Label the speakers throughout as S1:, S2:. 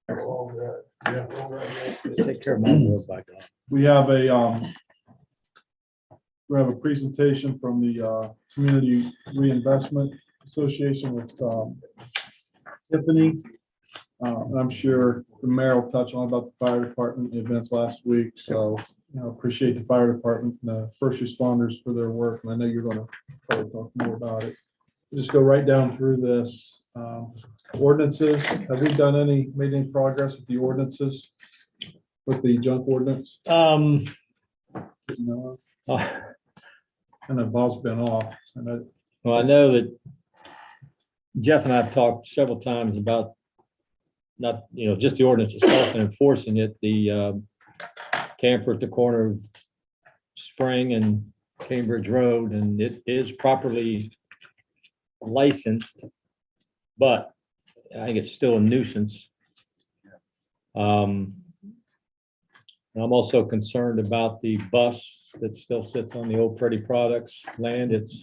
S1: All right. Yeah, all right.
S2: Take care of my work back on.
S3: We have a presentation from the Community Reinvestment Association with Tiffany. And I'm sure the mayor will touch on about the fire department events last week. So, appreciate the fire department and the first responders for their work. And I know you're going to probably talk more about it. Just go right down through this. Ordinances, have we made any progress with the ordinances? With the junk ordinance?
S2: Oh,
S3: And then Bob's been off.
S2: Well, I know that Jeff and I have talked several times about not, just the ordinance itself and enforcing it. The camper at the corner of Spring and Cambridge Road, and it is properly licensed, but I think it's still a nuisance. And I'm also concerned about the bus that still sits on the old Pretty Products land. Its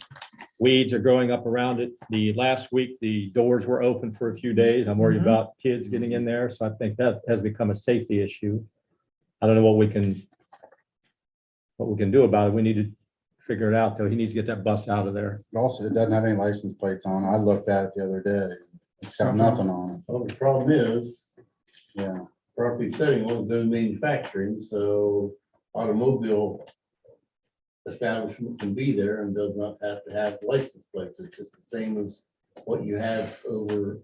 S2: weeds are growing up around it. The last week, the doors were open for a few days. I'm worried about kids getting in there. So I think that has become a safety issue. I don't know what we can do about it. We need to figure it out, though. He needs to get that bus out of there.
S4: Also, it doesn't have any license plates on. I looked at it the other day. It's got nothing on it.
S1: Well, the problem is,
S4: Yeah.
S1: property setting on zone manufacturing, so automobile establishment can be there and does not have to have license plates. It's just the same as what you have over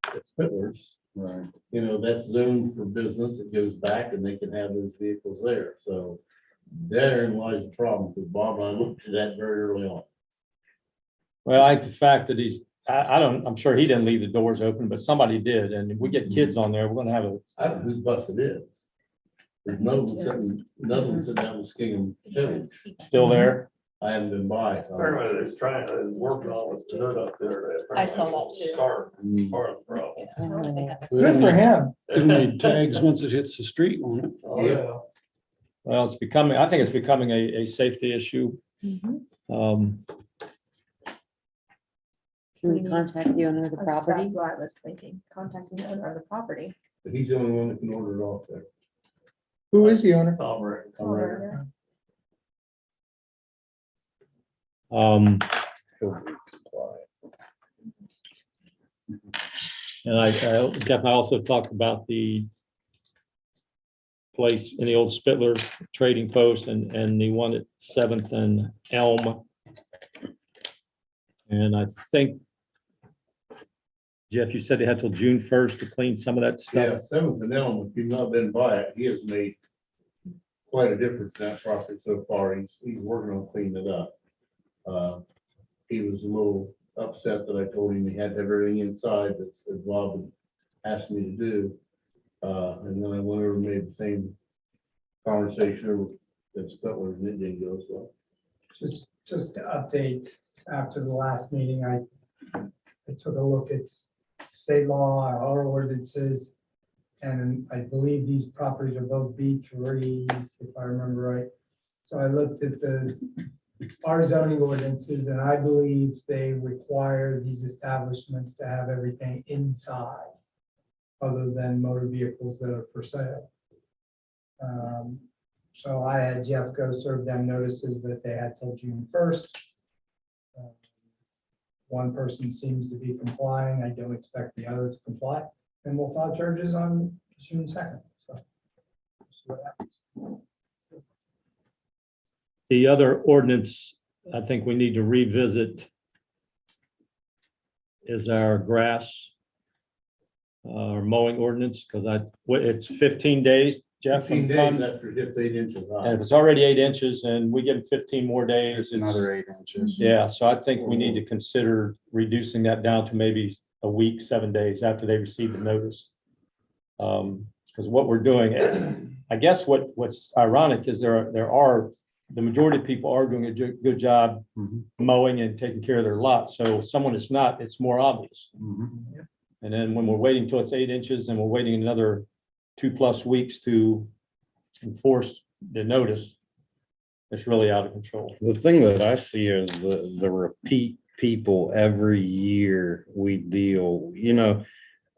S1: at Spittler's.
S4: Right.
S1: That's zoned for business. It goes back and they can have those vehicles there. So therein lies the problem, because Bob and I looked at that very early on.
S2: Well, I like the fact that I'm sure he didn't leave the doors open, but somebody did. And if we get kids on there, we're gonna have
S1: I don't know whose bus it is. There's none of them sitting down in Skingham Village.
S2: still there.
S1: I haven't been by.
S5: Apparently it's trying to work on it, dirt up there.
S6: I saw that too.
S5: Start
S4: Mm.
S5: part of the problem.
S3: Good for him. You need tags once it hits the street, won't it?
S5: Oh, yeah.
S2: Well, I think it's becoming a safety issue.
S6: Can we contact the owner of the property?
S7: That's what I was thinking, contacting the owner of the property.
S1: But he's the only one that can order it off there.
S3: Who is the owner?
S5: Tom Rick.
S1: Alright.
S2: And Jeff, I also talked about the place in the old Spittler Trading Post and the one at 7th and Elm. And I think, Jeff, you said they had till June 1st to clean some of that
S1: Yeah,
S2: stuff.
S1: 7th and Elm, if you've not been by it, he has made quite a difference in that property so far. He's working on cleaning it up. He was a little upset that I told him he had to have everything inside that Bob had asked me to do. And then I went over and made the same conversation over at Spittler, and it didn't go as well.
S8: Just to update, after the last meeting, I took a look at state law, our ordinances, and I believe these properties are both B3s, if I remember right. So I looked at our zoning ordinances, and I believe they require these establishments to have everything inside, other than motor vehicles that are for sale. So I had Jeff go serve them notices that they had till June 1st. One person seems to be complying. I don't expect the other to comply, and we'll file charges on June 2nd. So see what happens.
S2: The other ordinance I think we need to revisit is our grass or mowing ordinance, because it's 15 days, Jeff.
S1: 15 days
S2: from-
S1: after it hits 8 inches
S2: And
S1: high.
S2: if it's already 8 inches and we give them 15 more days,
S4: It's
S2: it's
S4: another 8 inches.
S2: yeah. So I think we need to consider reducing that down to maybe a week, 7 days after they receive the notice. Because what we're doing, I guess what's ironic is the majority of people are doing a good job
S4: Mhm.
S2: mowing and taking care of their lot. So someone is not, it's more obvious.
S4: Mhm.
S2: And then when we're waiting till it's 8 inches and we're waiting another 2+ weeks to enforce the notice, it's really out of control.
S9: The thing that I see is the repeat people every year we deal,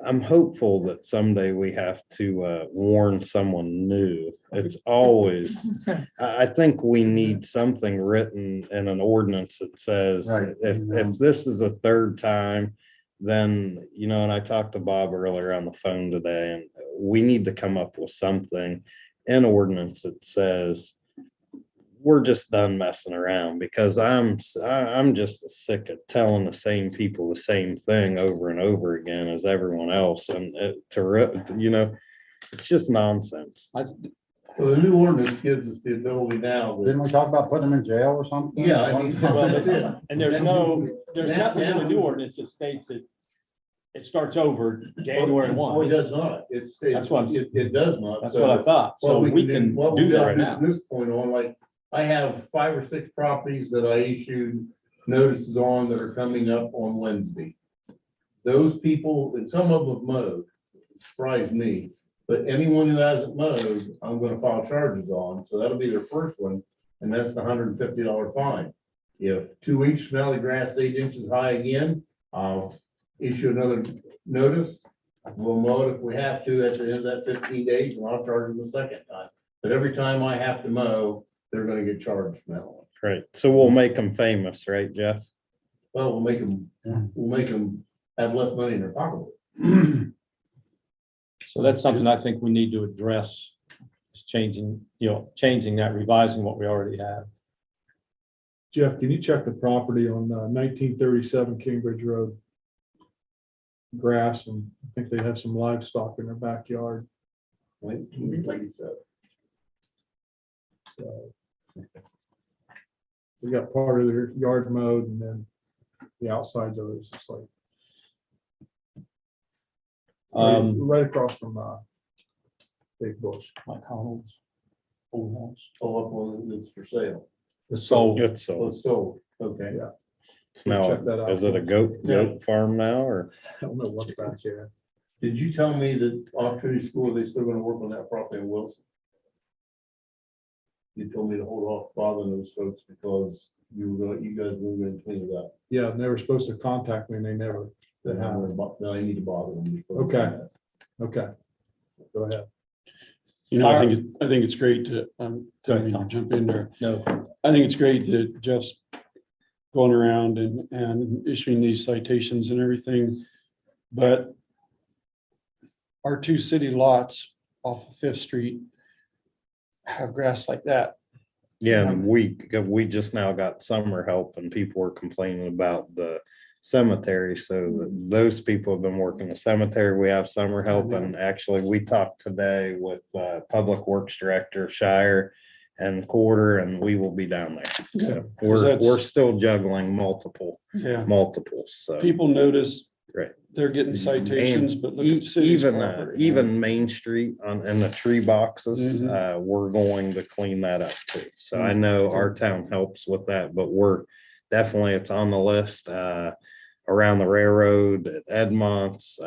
S9: I'm hopeful that someday we have to warn someone new. It's always, I think we need something written in an ordinance that says,
S4: Right.
S9: if this is a third time, then, you know, and I talked to Bob earlier on the phone today, and we need to come up with something in ordinance that says, we're just done messing around, because I'm just sick of telling the same people the same thing over and over again as everyone else. And you know, it's just nonsense.
S1: Well, the new ordinance gives us the ability now. that-
S4: Didn't we talk about putting them in jail or something?
S1: Yeah, I mean,
S2: Well,
S1: that's it.
S2: And there's nothing in the new ordinance that states that it starts over January
S1: Oh, it
S2: 1.
S1: does not. It's,
S2: That's what I'm-
S1: it does not.
S2: That's
S1: So
S2: what I thought. So
S1: what
S2: we can
S1: what
S2: do
S1: we
S2: that
S1: got
S2: right now.
S1: From this point on, like, I have 5 or 6 properties that I issued notices on that are coming up on Wednesday. Those people, and some of them mowed, surprised me, but anyone who hasn't mowed, I'm gonna file charges on, so that'll be their first one, and that's the $150 fine. If 2 weeks from now the grass 8 inches high again, I'll issue another notice. We'll mow it if we have to at the end of that 15 days, and I'll charge them the second time. But every time I have to mow, they're gonna get charged from that one.
S9: Right. So we'll make them famous, right, Jeff?
S1: Well, we'll make them have less money in their pocket.
S2: So that's something I think we need to address, is changing that, revising what we already have.
S3: Jeff, can you check the property on 1937 Cambridge Road? Grass, and I think they have some livestock in their backyard. So we got part of their yard mowed, and then the outsides of it is just like right across from Big Bush.
S2: Like Honolds, old house.
S1: Oh, up on, it's for sale.
S2: It's sold.
S9: It's
S1: Oh,
S9: so,
S1: it's sold, okay.
S3: Yeah.
S9: it's now,
S3: Check that out.
S9: is it a goat farm now, or?
S3: I don't know what's back there.
S1: Did you tell me that Opportunity School, they still gonna work on that property in Wilson? You told me to hold off bothering those folks because you guys were gonna clean it up.
S3: Yeah, and they were supposed to contact me, and they never. They haven't.
S1: Now I need to bother them.
S3: Okay. Okay. Go ahead.
S10: You know, I think it's great to, don't mean to jump in there.
S2: No,
S10: I think it's great that Jeff's going around and issuing these citations and everything. But our 2 city lots off of Fifth Street have grass like that.
S9: Yeah, and we just now got summer help, and people were complaining about the cemetery. So those people have been working the cemetery. We have summer help, and actually we talked today with Public Works Director Shire and Quarter, and we will be down there. So we're still juggling multiple,
S10: Yeah,
S9: so.
S10: people notice.
S9: Right.
S10: They're getting citations, but look at city's property.
S9: Even Main Street in the tree boxes,
S10: Mhm.
S9: we're going to clean that up too. So I know our town helps with that, but it's on the list. Around the railroad at Edmont's,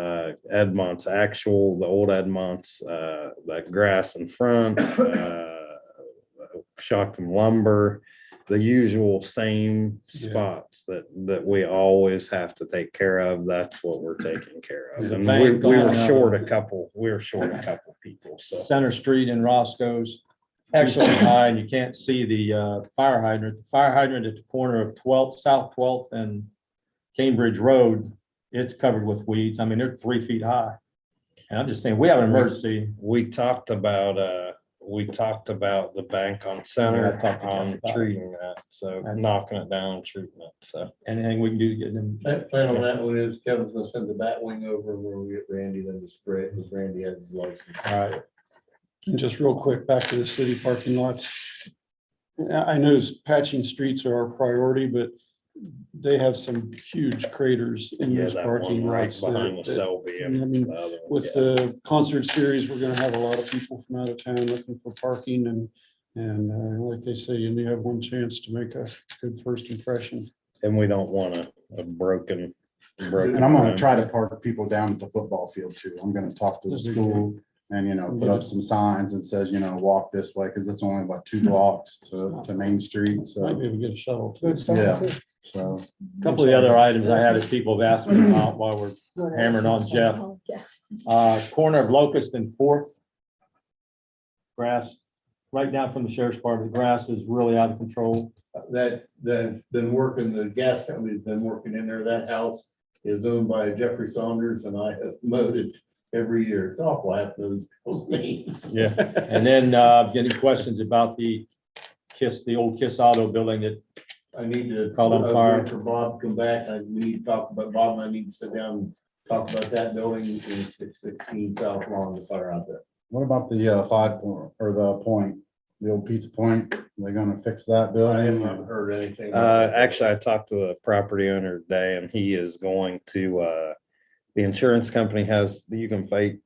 S9: actual, the old Edmont's, that grass in front, Coshocton lumber, the usual same
S10: Yeah.
S9: spots that we always have to take care of. That's what we're taking care of.
S2: The
S9: And
S2: bank
S9: we were
S2: on,
S9: short a couple people, so.
S2: Center Street in Roscoe's actually high, and you can't see the fire hydrant. The fire hydrant at the corner of 12th, South 12th and Cambridge Road, it's covered with weeds. I mean, they're 3 feet high. And I'm just saying, we have an emergency.
S9: We talked about the bank on Center,
S2: Yeah, I talked to Jeff
S9: on
S2: about it.
S9: treating that, so knocking it down and treating it, so.
S2: Anything we can do to get them.
S1: That plan on that one is Kevin's gonna send the bat wing over where we get Randy then to spray it, because Randy has his license.
S2: All right.
S10: And just real quick, back to the city parking lots. I know patching streets are our priority, but they have some huge craters in
S9: Yeah,
S10: those
S9: that
S10: parking
S9: one right
S10: lots.
S9: behind the
S10: that-
S9: Selby.
S10: I mean,
S9: the other one,
S10: with
S9: yeah.
S10: the concert series, we're gonna have a lot of people from out of town looking for parking and like they say, you only have one chance to make a good first impression.
S9: And we don't want a broken.
S4: And I'm gonna try to park people down at the football field too. I'm gonna talk to the school and, put up some signs that says, walk this way, because it's only about 2 blocks to Main Street,
S10: Might
S4: so,
S10: be able to get a shuttle. too.
S4: yeah, so.
S2: A couple of the other items I had is people have asked me about while we're hammering on Jeff. Corner of Locust and Fourth. Grass, right down from the sheriff's department, the grass is really out of control.
S1: That's been working, the gas company's been working in there. That house is owned by Jeffrey Saunders and I have mowed it every year. It's awful. I have those people's names.
S9: Yeah.
S2: And then getting questions about the old Kiss Auto building that
S1: I need to
S2: Call on fire.
S1: wait for Bob to come back. We need to talk about Bob and I need to sit down and talk about that building in 616 South Lawn, the fire out there.
S4: What about the 5 point or the point, the old pizza point? Are they gonna fix that
S1: I
S4: building?
S1: haven't heard anything. about that.
S9: Actually, I talked to the property owner today and he is going to, the insurance company has, you can fight,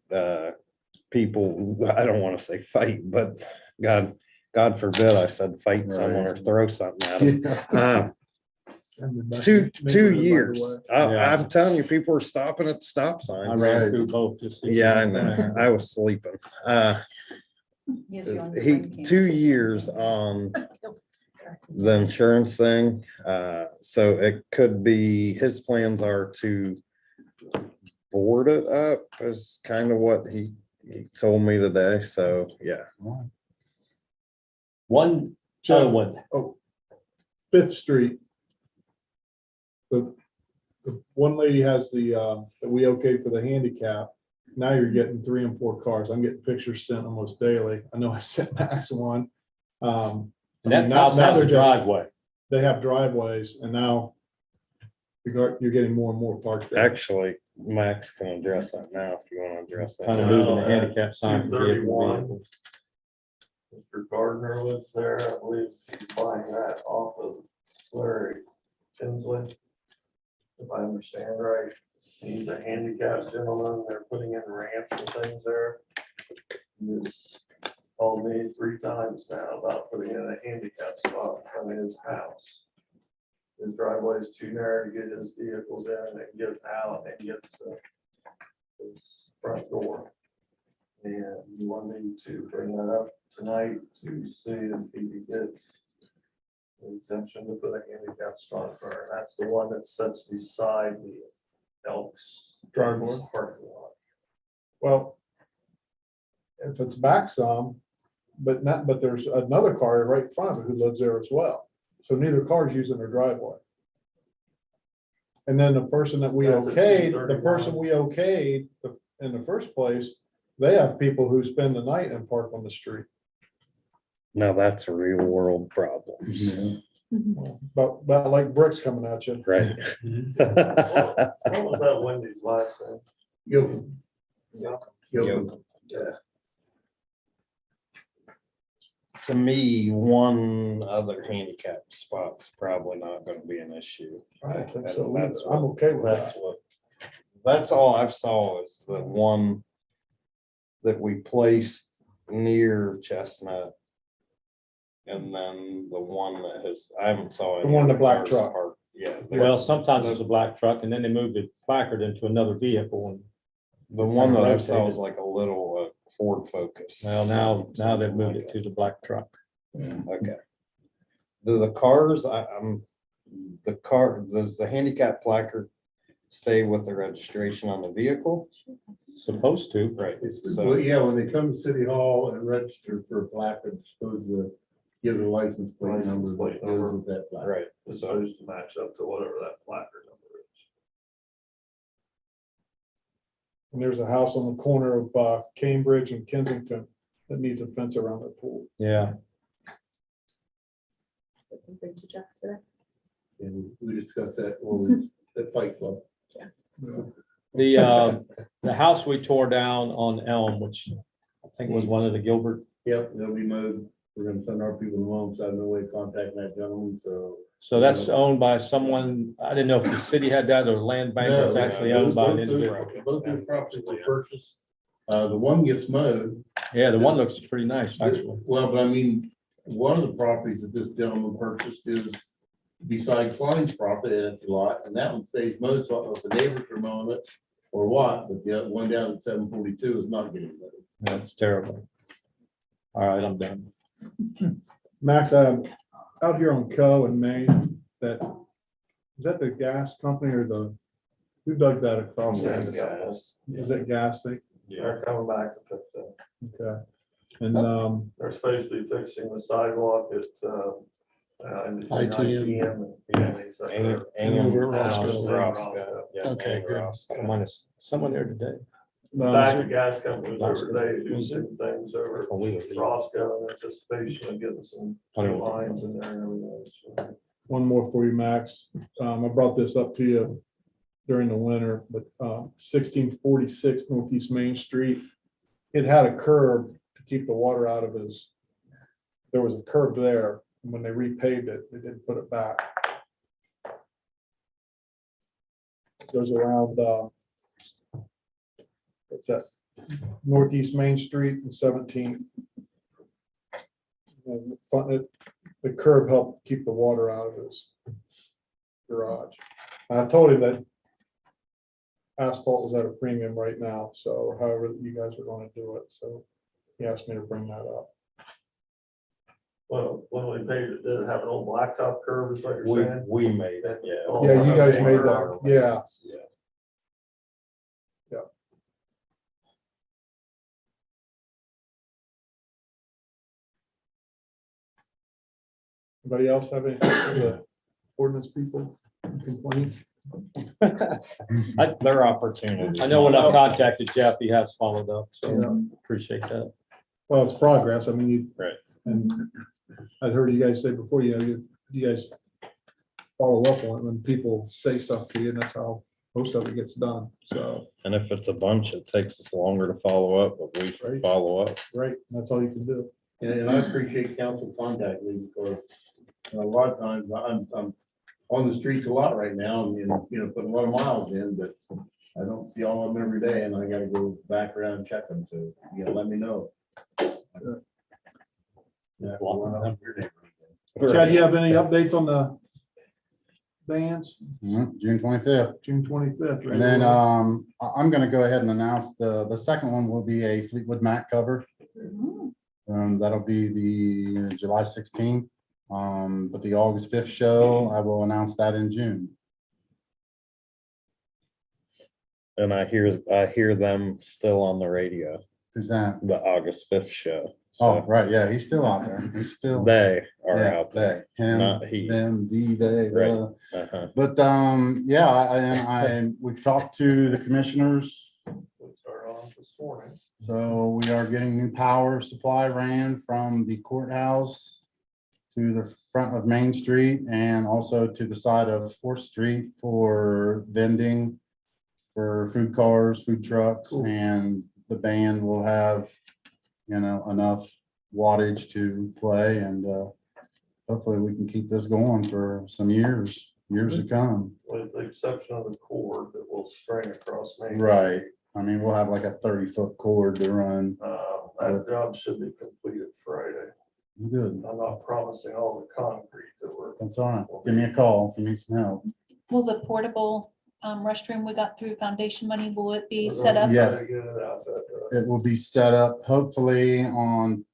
S9: people, I don't want to say fight, but God forbid, I said fight someone or throw something at them.
S4: Yeah.
S9: Two years.
S2: Yeah.
S9: I'm telling you, people are stopping at the stop
S2: I
S9: signs.
S2: ran through both. Just to-
S9: Yeah, I know. I was sleeping. He, 2 years on the insurance thing. So it could be, his plans are to board it up is kind of what he told me today. So, yeah.
S2: One other one.
S3: Fifth Street. The one lady has that we okay for the handicap. Now you're getting 3 and 4 cars. I'm getting pictures sent almost daily. I know I sent Max one.
S2: And that
S3: Now
S2: house has
S3: they're
S2: a
S3: just-
S2: driveway.
S3: They have driveways and now you're getting more and more parked there.
S9: Actually, Max can address that now if you want to address that.
S2: Kind of moving the handicap sign. for vehicle
S5: 231. Mr. Gardner lives there. I believe he's buying that off of Larry Tinsley. If I understand right, he's a handicapped gentleman. They're putting in ramps and things there. He's called me 3 times now about putting in a handicap spot on his house. His driveway is too narrow to get his vehicles in and get out and get to his front door. And you want me to bring that up tonight to see if he could get the exemption to put a handicap spot there. That's the one that sits beside the Elks
S3: Driveway.
S5: parking lot.
S3: Well, if it's back some, but there's another car right in front of it who lives there as well. So neither car's using their driveway. And then the person that we
S5: That's a
S3: okayed,
S5: 231.
S3: in the first place, they have people who spend the night and park on the street.
S9: Now that's a real world problem.
S3: But like bricks coming at you.
S9: Right.
S5: What was that Wendy's last name?
S1: Yo,
S9: To me, one other handicap spot's probably not gonna be an issue.
S3: I don't think so.
S9: That's
S3: I'm okay with
S9: That's
S3: that.
S9: what, that's all I've saw is the one that we placed near Chestnut. And then the one that has, I haven't saw.
S3: The one in the
S9: any
S3: black
S9: cars
S3: truck.
S9: parked. Yeah. they're-
S2: Well, sometimes it's a black truck and then they move the placard into another vehicle. And
S9: The one that I saw
S2: rotated.
S9: was like a little Ford Focus.
S2: well, now they've
S9: Something
S2: moved
S9: like
S2: it to the black truck.
S9: that. Okay. The cars, does the handicap placard stay with the registration on the vehicle?
S2: Supposed to.
S9: Right.
S1: Well,
S9: So,
S1: yeah, when they come to City Hall and register for a plaque, it's supposed to give the license plate number.
S5: License plate
S1: that
S5: number.
S1: goes with that plaque.
S9: right.
S5: It's
S9: So,
S5: supposed to match up to whatever that placard number is.
S3: And there's a house on the corner of Cambridge and Kensington that needs a fence around their pool.
S2: Yeah.
S1: And we discussed that when we, at Fight Club.
S2: The house we tore down on Elm, which I think was one of the Gilbert.
S1: Yep, they'll be mowed. We're gonna send our people to mow, so I have no way of contacting that gentleman, so.
S2: So that's owned by someone, I didn't know if the city had that or land bank, or it's actually owned by an individual.
S1: Both those properties were purchased. The one gets mowed.
S2: Yeah, the one looks pretty nice, actually.
S1: Well, but I mean, one of the properties that this gentleman purchased is beside Klein's property at the lot, and that one stays mowed, so I don't know if the neighbors are mowing it or what, but the other one down at 742 is not getting mowed.
S2: That's terrible. All right, I'm done.
S3: Max, out here on Co in Maine, is that the gas company or Who dug that across?
S5: Yeah,
S3: Is
S5: guys,
S3: it gas leak?
S5: they're coming back to fix it.
S3: Okay. And,
S5: They're supposed to be fixing the sidewalk at, in between
S10: ITM.
S5: ITM and.
S10: Over at Roscoe.
S5: Roscoe.
S10: Okay, good.
S2: Minus someone there today.
S5: In fact, the gas company was
S2: Roscoe.
S5: over, they do
S10: Was
S5: some things over
S2: Oh, we don't need-
S5: Roscoe in anticipation of getting some
S2: I don't want
S5: lines in there and everything. So,
S3: one more for you, Max. I brought this up to you during the winter, but 1646 Northeast Main Street. It had a curb to keep the water out of his. There was a curb there, and when they repaved it, they didn't put it back. Goes around, what's that? Northeast Main Street and 17th. And the curb helped keep the water out of his garage. And I told him that asphalt was at a premium right now, so however you guys are gonna do it, so he asked me to bring that up.
S5: well, when we paved it, did it have an old blacktop curve, is what you're
S9: We,
S5: saying?
S9: we made it, yeah.
S5: Oh,
S3: Yeah, you guys
S5: okay.
S3: made that, yeah.
S9: Yeah.
S3: Anybody else have any for the ordinance people complaints?
S9: Their opportunity.
S2: I know when I've contacted Jeff, he has followed up,
S3: Yeah.
S2: so appreciate that.
S3: Well, it's progress, I mean, you.
S9: Right.
S3: And I'd heard you guys say before, you guys follow up on it when people say stuff to you, and that's how most of it gets done, so,
S9: And if it's a bunch, it takes us longer to follow up, but we
S3: Right.
S9: follow up.
S3: right, that's all you can do.
S1: And I appreciate council contacting me because a lot of times I'm on the streets a lot right now and, putting a lot of miles in, but I don't see all of them every day and I gotta go back around and check them. So, let me know. Yeah, well, I know your neighborhood.
S3: Chad, you have any updates on the bands,
S4: June 25th.
S3: June 25th?
S4: And then I'm gonna go ahead and announce the second one will be a Fleetwood Mac cover. That'll be the July 16th. But the August 5th show, I will announce that in June.
S9: And I hear them still on the radio,
S4: Who's that?
S9: the August 5th show.
S4: Oh,
S9: So
S4: right, yeah, he's still out there. He's still.
S9: they are
S4: Yeah,
S9: out there.
S4: they, him,
S9: not he.
S4: them, they.
S9: Right. Uh-huh.
S4: But, yeah, we've talked to the commissioners.
S5: We started on this morning.
S4: So we are getting new power supply ran from the courthouse to the front of Main Street and also to the side of 4th Street for vending for food cars, food trucks, and the band will have, enough wattage to play and hopefully we can keep this going for some years to come.
S5: With the exception of the cord that will string across Main.
S4: Right. I mean, we'll have like a 30-foot cord to run.
S5: That job should be completed Friday.
S4: Good.
S5: I'm not promising all the concrete that we're.
S4: That's all right. Give me a call if you need some help.
S6: Will the portable restroom we got through foundation money, will it be
S5: we're
S6: set
S5: gonna
S6: up?
S4: Yes.
S5: try to get it out that,
S4: It will be set up hopefully on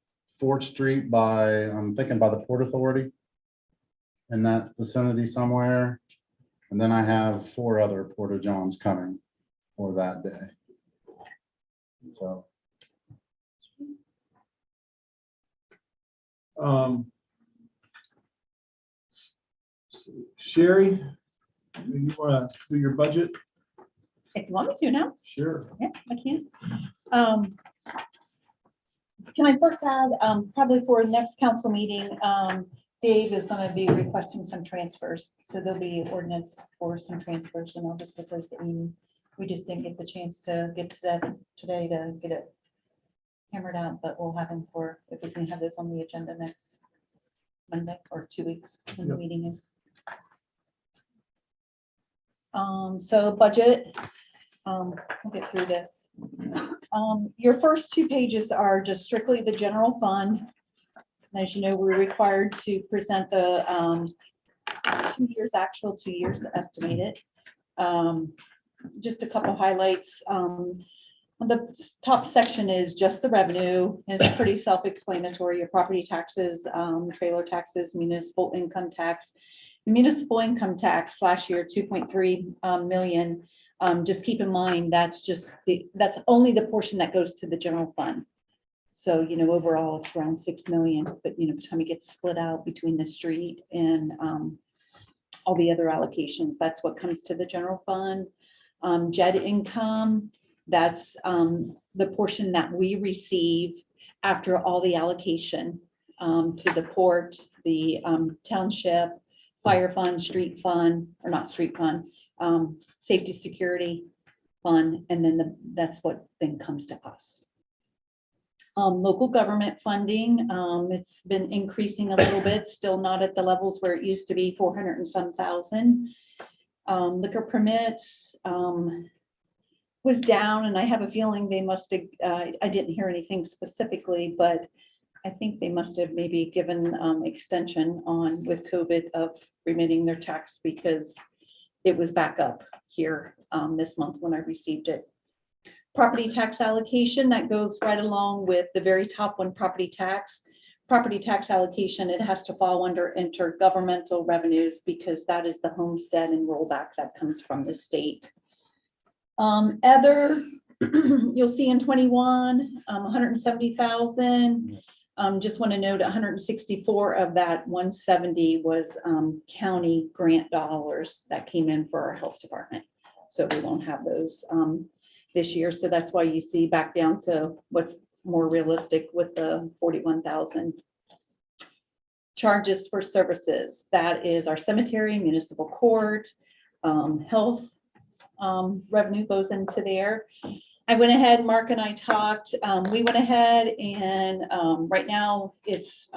S4: 4th Street I'm thinking by the Port Authority. In that vicinity somewhere. And then I have 4 other Porta Johns coming for that day. So,
S3: Sherry, do you wanna do your budget?
S6: If you want me to now,
S3: Sure.
S6: yeah, I can. Can I first add, probably for next council meeting, Dave is gonna be requesting some transfers. So there'll be ordinance for some transfers and I'll just propose to Amy. We just didn't get the chance to get to that today to get it hammered out, but we'll have them for, if we can have this on the agenda next Monday or 2 weeks when the
S3: Yep.
S6: meeting is. So budget, we'll get through this. Your first 2 pages are just strictly the general fund. And as you know, we're required to present the 2 years actual, 2 years estimated. Just a couple highlights. The top section is just the revenue, and it's pretty self-explanatory. Your property taxes, trailer taxes, municipal income tax. The municipal income tax last year, 2.3 million. Just keep in mind, that's only the portion that goes to the general fund. So, overall it's around 6 million, but by the time it gets split out between the street and all the other allocations, that's what comes to the general fund. JED income, that's the portion that we receive after all the allocation to the port, the township, fire fund, street fund, or not street fund, safety security fund, and then that's what then comes to us. Local government funding, it's been increasing a little bit, still not at the levels where it used to be, 400 and some thousand. Liquor permits was down, and I have a feeling they must have, I didn't hear anything specifically, but I think they must have maybe given extension on with COVID of remitting their tax, because it was back up here this month when I received it. Property tax allocation, that goes right along with the very top one, property tax. Property tax allocation, it has to fall under intergovernmental revenues because that is the homestead and rollback that comes from the state. Other, you'll see in 21, 170,000. Just want to note 164 of that 170 was county grant dollars that came in for our health department. So we won't have those this year. So that's why you see back down to what's more realistic with the 41,000. Charges for services, that is our cemetery, municipal court, health revenue goes into there. I went ahead, Mark and I talked, we went ahead and right now it's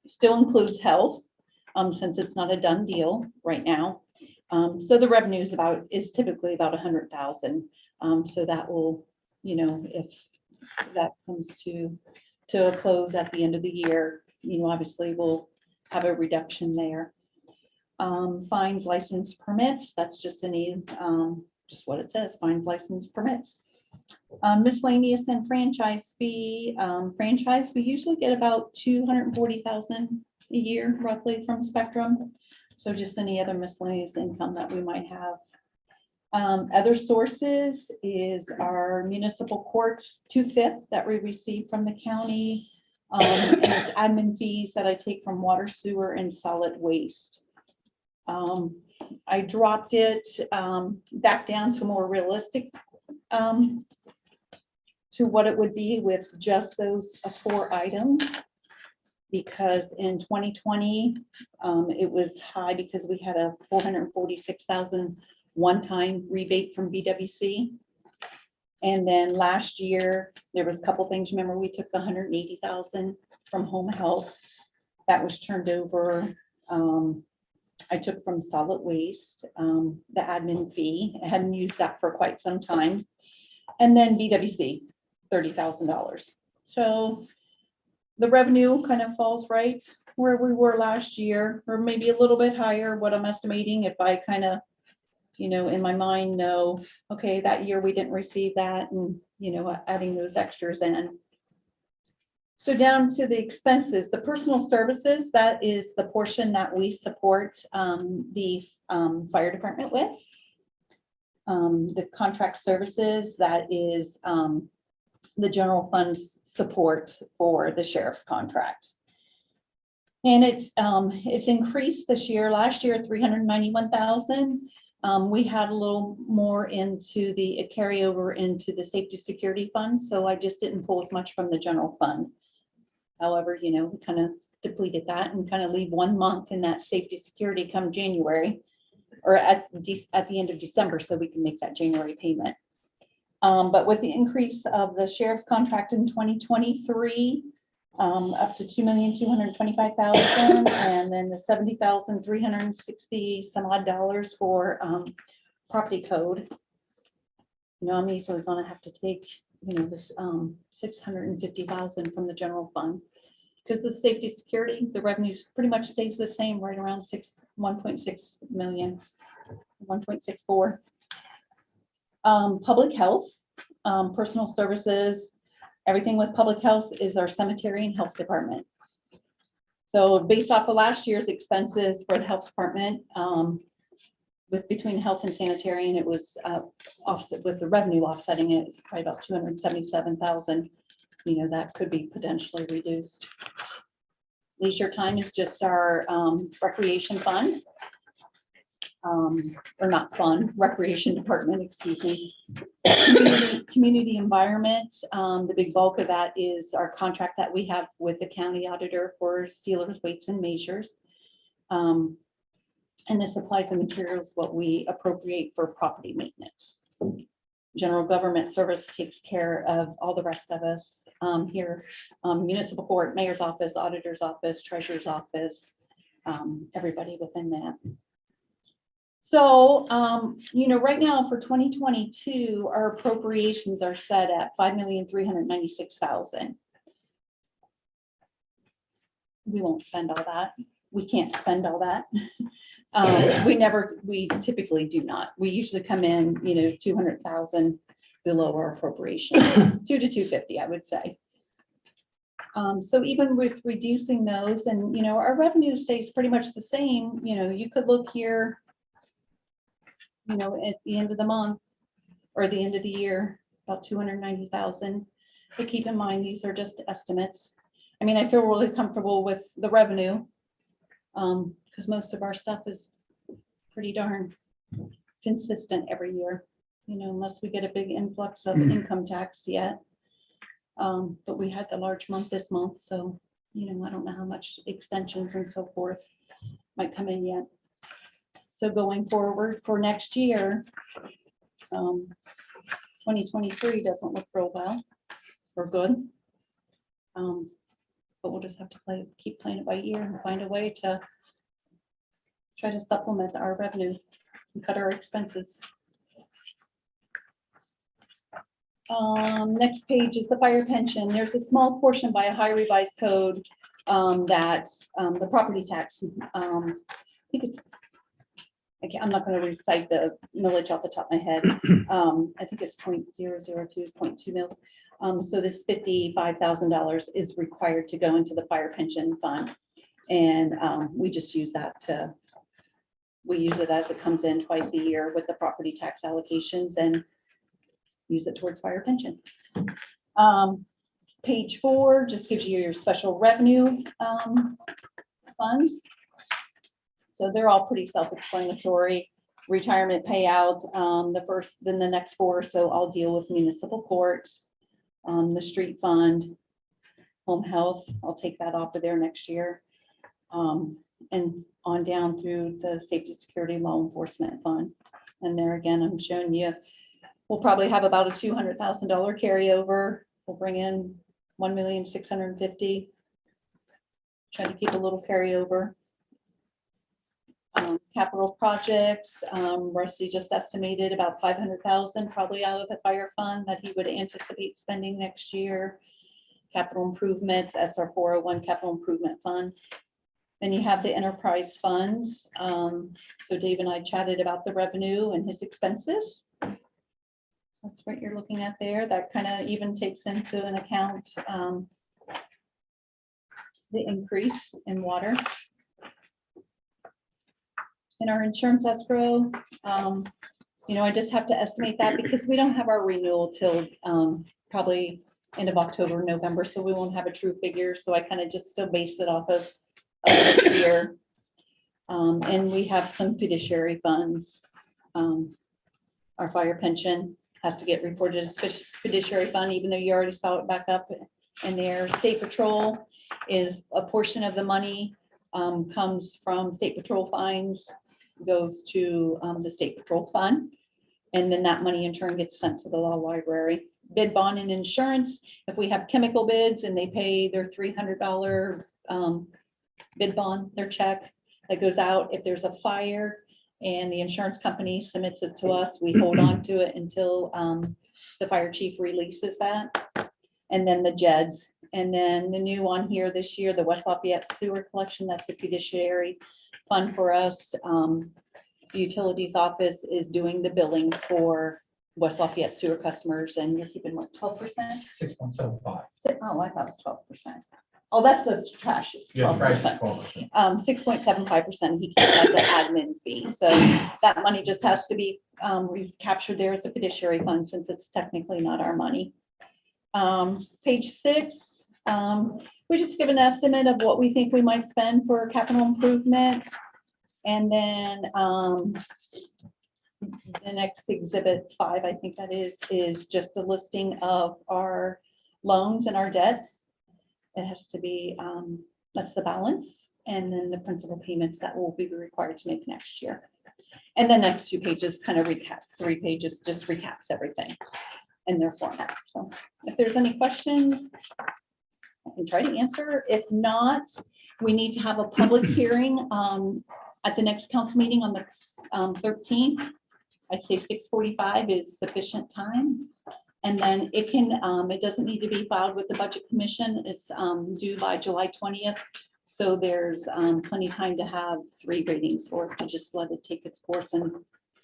S6: still includes health since it's not a done deal right now. So the revenue is typically about 100,000. So that will, if that comes to a close at the end of the year, obviously we'll have a reduction there. Fines, license, permits, that's just just what it says, fines, license, permits. Miscellaneous and franchise fee. Franchise, we usually get about 240,000 a year roughly from Spectrum. So just any other miscellaneous income that we might have. Other sources is our municipal court 2/5 that we receive from the county. And it's admin fees that I take from water, sewer, and solid waste. I dropped it back down to more realistic to what it would be with just those 4 items. Because in 2020, it was high because we had a 446,000 one-time rebate from BWC. And then last year, there was a couple things. Remember, we took the 180,000 from home health that was turned over. I took from solid waste, the admin fee. I hadn't used that for quite some time. And then BWC, $30,000. So the revenue kind of falls right where we were last year, or maybe a little bit higher, what I'm estimating, if I kind of, in my mind know, okay, that year we didn't receive that, and, adding those extras in. So down to the expenses, the personal services, that is the portion that we support the fire department with. The contract services, that is the general funds support for the sheriff's contract. And it's increased this year. Last year, 391,000. We had a little more into the carryover into the safety security fund, so I just didn't pull as much from the general fund. However, we kind of depleted that and kind of leave 1 month in that safety security come January, or at the end of December, so we can make that January payment. But with the increase of the sheriff's contract in 2023, up to $2,225,000, and then the $70,360 some odd dollars for property code. I'm easily going to have to take this $650,000 from the general fund, because the safety security, the revenues pretty much stays the same, right around 1.6 million, 1.64. Public health, personal services, everything with public health is our cemetery and health department. So based off of last year's expenses for the health department, with between health and sanitary, and it was offset with the revenue offsetting it, it's probably about 277,000. You know, that could be potentially reduced. Leisure time is just our recreation fund. Or not fund, recreation department, excuse me. Community environment, the big bulk of that is our contract that we have with the county auditor for sealers, weights and measures. And the supplies and materials, what we appropriate for property maintenance. General government service takes care of all the rest of us here. Municipal court, mayor's office, auditor's office, treasurer's office, everybody within that. So, you know, right now for 2022, our appropriations are set at $5,396,000. We won't spend all that. We can't spend all that. We typically do not. We usually come in, you know, 200,000 below our appropriation, 2 to 250, I would say. So even with reducing those, and, you know, our revenue stays pretty much the same. You know, you could look here, you know, at the end of the month or the end of the year, about 290,000. But keep in mind, these are just estimates. I mean, I feel really comfortable with the revenue because most of our stuff is pretty darn consistent every year, you know, unless we get a big influx of income tax yet. But we had the large month this month, so, you know, I don't know how much extensions and so forth might come in yet. So going forward for next year, 2023 doesn't look real well or good. But we'll just have to keep playing it by ear and find a way to try to supplement our revenue and cut our expenses. Next page is the fire pension. There's a small portion by a high revised code that the property tax, I think it's, I'm not going to recite the millage off the top of my head. I think it's 0.002, 0.2 mils. So this $55,000 is required to go into the fire pension fund. And we just use that we use it as it comes in twice a year with the property tax allocations and use it towards fire pension. Page 4 just gives you your special revenue funds. So they're all pretty self-explanatory. Retirement payout, then the next 4. So I'll deal with municipal court, the street fund, home health. I'll take that off of there next year. And on down through the safety, security, law enforcement fund. And there again, I'm showing you, we'll probably have about a $200,000 carryover. We'll bring in 1,650,000. Try to keep a little carryover. Capital projects, Rusty just estimated about 500,000 probably out of the fire fund that he would anticipate spending next year. Capital improvements, that's our 401 capital improvement fund. Then you have the enterprise funds. So Dave and I chatted about the revenue and his expenses. That's what you're looking at there. That kind of even takes into an account the increase in water. In our insurance escrow, you know, I just have to estimate that because we don't have our renewal till probably end of October, November, so we won't have a true figure. So I kind of just still base it off of this year. And we have some fiduciary funds. Our fire pension has to get reported as fiduciary fund, even though you already saw it back up in there. State patrol is a portion of the money comes from state patrol fines, goes to the state patrol fund. And then that money in turn gets sent to the law library. Bid bond and insurance, if we have chemical bids and they pay their $300 bid bond, their check that goes out. If there's a fire and the insurance company submits it to us, we hold on to it until the fire chief releases that. And then the JEDs. And then the new one here this year, the West Lafayette Sewer Collection, that's a fiduciary fund for us. The utilities office is doing the billing for West Lafayette sewer customers, and you're keeping what, 12%?
S8: 6.75.
S6: Oh, I thought it was 12%. Oh, that's the trash. It's
S11: Yeah, trash is
S6: 12%.
S11: 12%.
S6: 6.75% he keeps as an admin fee. So that money just has to be recaptured there as a fiduciary fund since it's technically not our money. Page 6, we just give an estimate of what we think we might spend for capital improvements. And then the next exhibit 5, I think that is just a listing of our loans and our debt. It has to be, that's the balance, and then the principal payments that will be required to make next year. And the next 2 pages kind of recaps, 3 pages just recaps everything in their format. So if there's any questions, I can try to answer. If not, we need to have a public hearing at the next council meeting on the 13th. I'd say 6:45 is sufficient time. And then it can, it doesn't need to be filed with the Budget Commission. It's due by July 20th. So there's plenty of time to have 3 readings or to just let it take its course and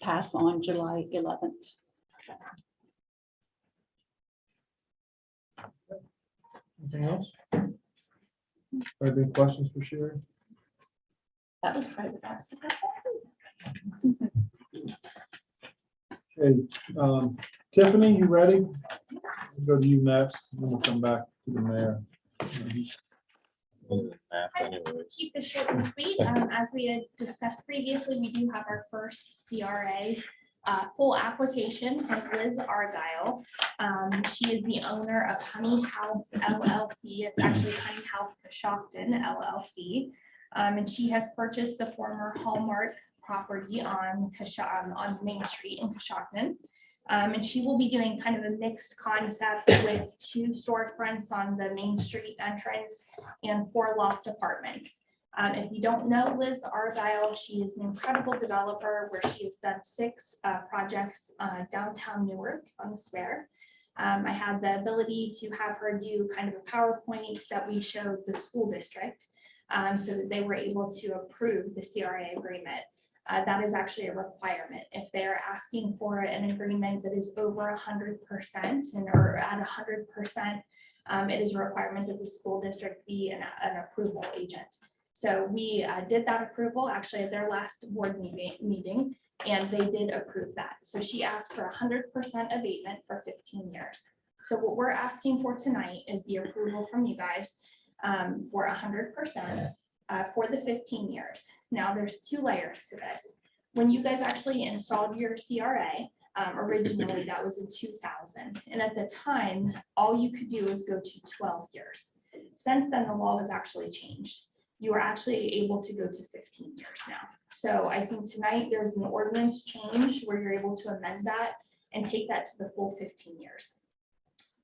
S6: pass on July 11th.
S11: Anything else?
S3: Any questions for Sherry?
S6: That was private.
S3: Okay, Tiffany, you ready? We'll go to you next, and then we'll come back to the mayor.
S7: Keep this short and sweet. As we had discussed previously, we do have our first CRA full application from Liz Argyle. She is the owner of Honey House LLC. It's actually Honey House Coshocton LLC. And she has purchased the former Hallmark property on Main Street in Coshocton. And she will be doing kind of a mixed concept with 2 storefronts on the Main Street entrance and 4 loft apartments. If you don't know Liz Argyle, she is an incredible developer where she has done 6 projects downtown Newark on the square. I had the ability to have her do kind of a PowerPoint that we showed the school district so that they were able to approve the CRA agreement. That is actually a requirement. If they're asking for an agreement that is over 100% and or at 100%, it is a requirement that the school district be an approval agent. So we did that approval actually at their last board meeting, and they did approve that. So she asked for 100% abatement for 15 years. So what we're asking for tonight is the approval from you guys for 100%. For the 15 years. Now there's 2 layers to this. When you guys actually installed your CRA, originally that was in 2000. And at the time, all you could do was go to 12 years. Since then, the law was actually changed. You are actually able to go to 15 years now. So I think tonight there's an ordinance change where you're able to amend that and take that to the full 15 years.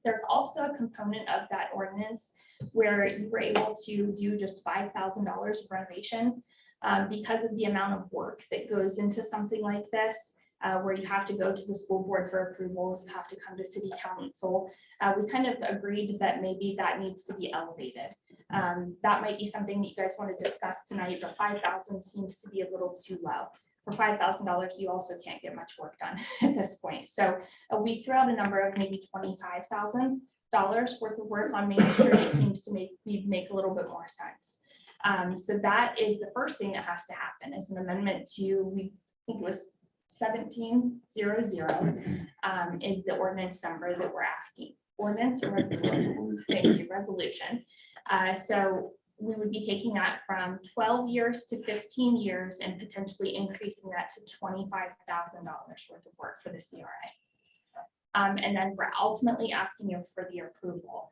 S7: There's also a component of that ordinance where you were able to do just $5,000 of renovation because of the amount of work that goes into something like this, where you have to go to the school board for approval, you have to come to city council. We kind of agreed that maybe that needs to be elevated. That might be something that you guys want to discuss tonight, but 5,000 seems to be a little too low. For $5,000, you also can't get much work done at this point. So we threw out a number of maybe $25,000 worth of work on Main Street. It seems to make a little bit more sense. So that is the first thing that has to happen is an amendment to, we think it was 1700 is the ordinance number that we're asking. Ordinance or resolution? Thank you, resolution. So we would be taking that from 12 years to 15 years and potentially increasing that to $25,000 worth of work for the CRA. And then we're ultimately asking you for the approval.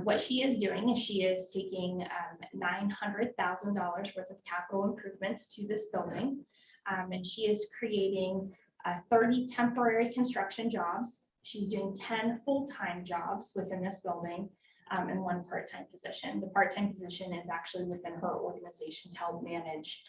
S7: What she is doing is she is taking $900,000 worth of capital improvements to this building. And she is creating 30 temporary construction jobs. She's doing 10 full-time jobs within this building. And 1 part-time position. The part-time position is actually within her organization to help manage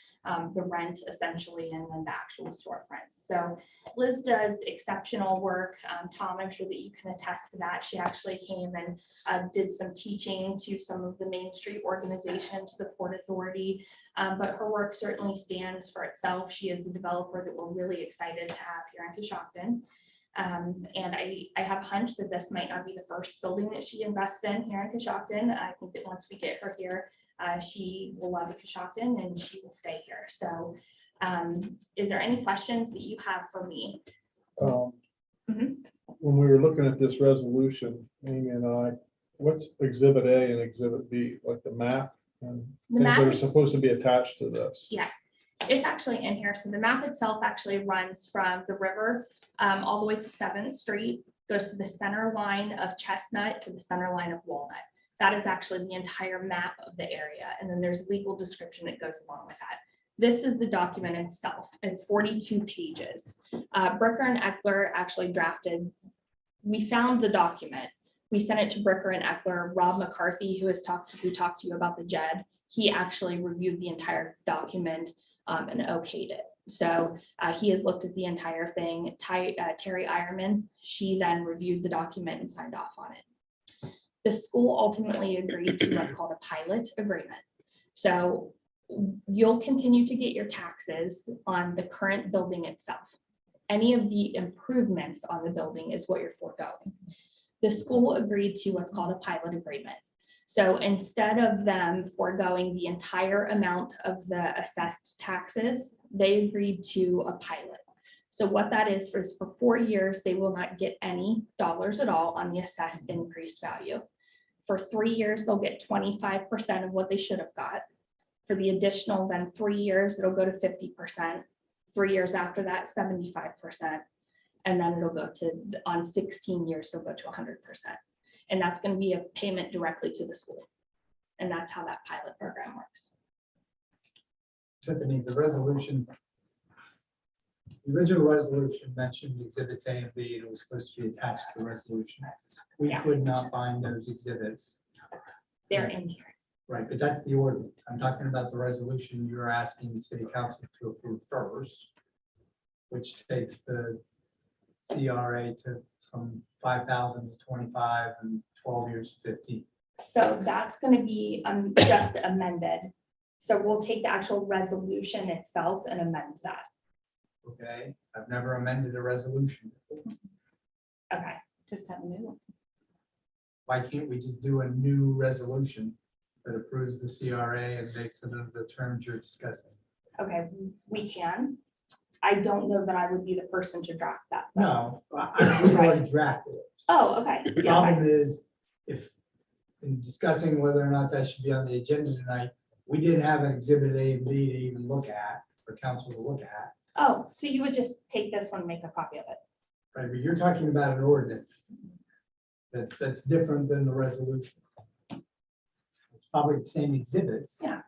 S7: the rent essentially and then the actual storefronts. So Liz does exceptional work. Tom, I'm sure that you can attest to that. She actually came and did some teaching to some of the Main Street organization, to the Port Authority, but her work certainly stands for itself. She is a developer that we're really excited to have here in Coshocton. And I have a hunch that this might not be the first building that she invests in here in Coshocton. I think that once we get her here, she will love Coshocton and she will stay here. So is there any questions that you have for me? Mhm.
S3: When we were looking at this resolution, Amy and I, what's exhibit A and exhibit B, like the map and
S7: The
S3: things
S7: map
S3: that are
S7: is-
S3: supposed to be attached to this?
S7: Yes, it's actually in here. So the map itself actually runs from the river all the way to 7th Street, goes to the center line of Chestnut to the center line of Walnut. That is actually the entire map of the area. And then there's legal description that goes along with that. This is the document itself. It's 42 pages. Bricker and Eckler actually drafted. We found the document. We sent it to Bricker and Eckler. Rob McCarthy, who talked to you about the JED, he actually reviewed the entire document and okayed it. So he has looked at the entire thing. Terry Ironman, she then reviewed the document and signed off on it. The school ultimately agreed to what's called a pilot agreement. So you'll continue to get your taxes on the current building itself. Any of the improvements on the building is what you're foregoing. The school agreed to what's called a pilot agreement. So instead of them foregoing the entire amount of the assessed taxes, they agreed to a pilot. So what that is for 4 years, they will not get any dollars at all on the assessed increased value. For 3 years, they'll get 25% of what they should have got. For the additional then 3 years, it'll go to 50%. 3 years after that, 75%. And then it'll go to, on 16 years, it'll go to 100%. And that's going to be a payment directly to the school. And that's how that pilot program works.
S8: Tiffany, the resolution, the original resolution mentioned exhibits A and B, and it was supposed to be attached to the resolution. We
S7: Yeah.
S8: could not find those exhibits.
S7: They're in here.
S8: Right, but that's the ordinance. I'm talking about the resolution you're asking the city council to approve first, which takes the CRA from 5,000 to 25 and 12 years to 50.
S7: So that's going to be just amended. So we'll take the actual resolution itself and amend that.
S8: Okay, I've never amended a resolution before.
S7: Okay.
S6: Just have a new one.
S8: Why can't we just do a new resolution that approves the CRA and makes it under the terms you're discussing?
S7: Okay, we can. I don't know that I would be the person to draft that. though.
S8: No, we've already drafted it.
S7: Oh, okay.
S8: The
S7: Yeah, okay.
S8: problem is, if in discussing whether or not that should be on the agenda tonight, we didn't have an exhibit A and B to even look at, for council to look at.
S7: Oh, so you would just take this one and make a copy of it.
S8: Right, but you're talking about an ordinance. That's different than the resolution. It's probably the same exhibits.
S7: Yeah.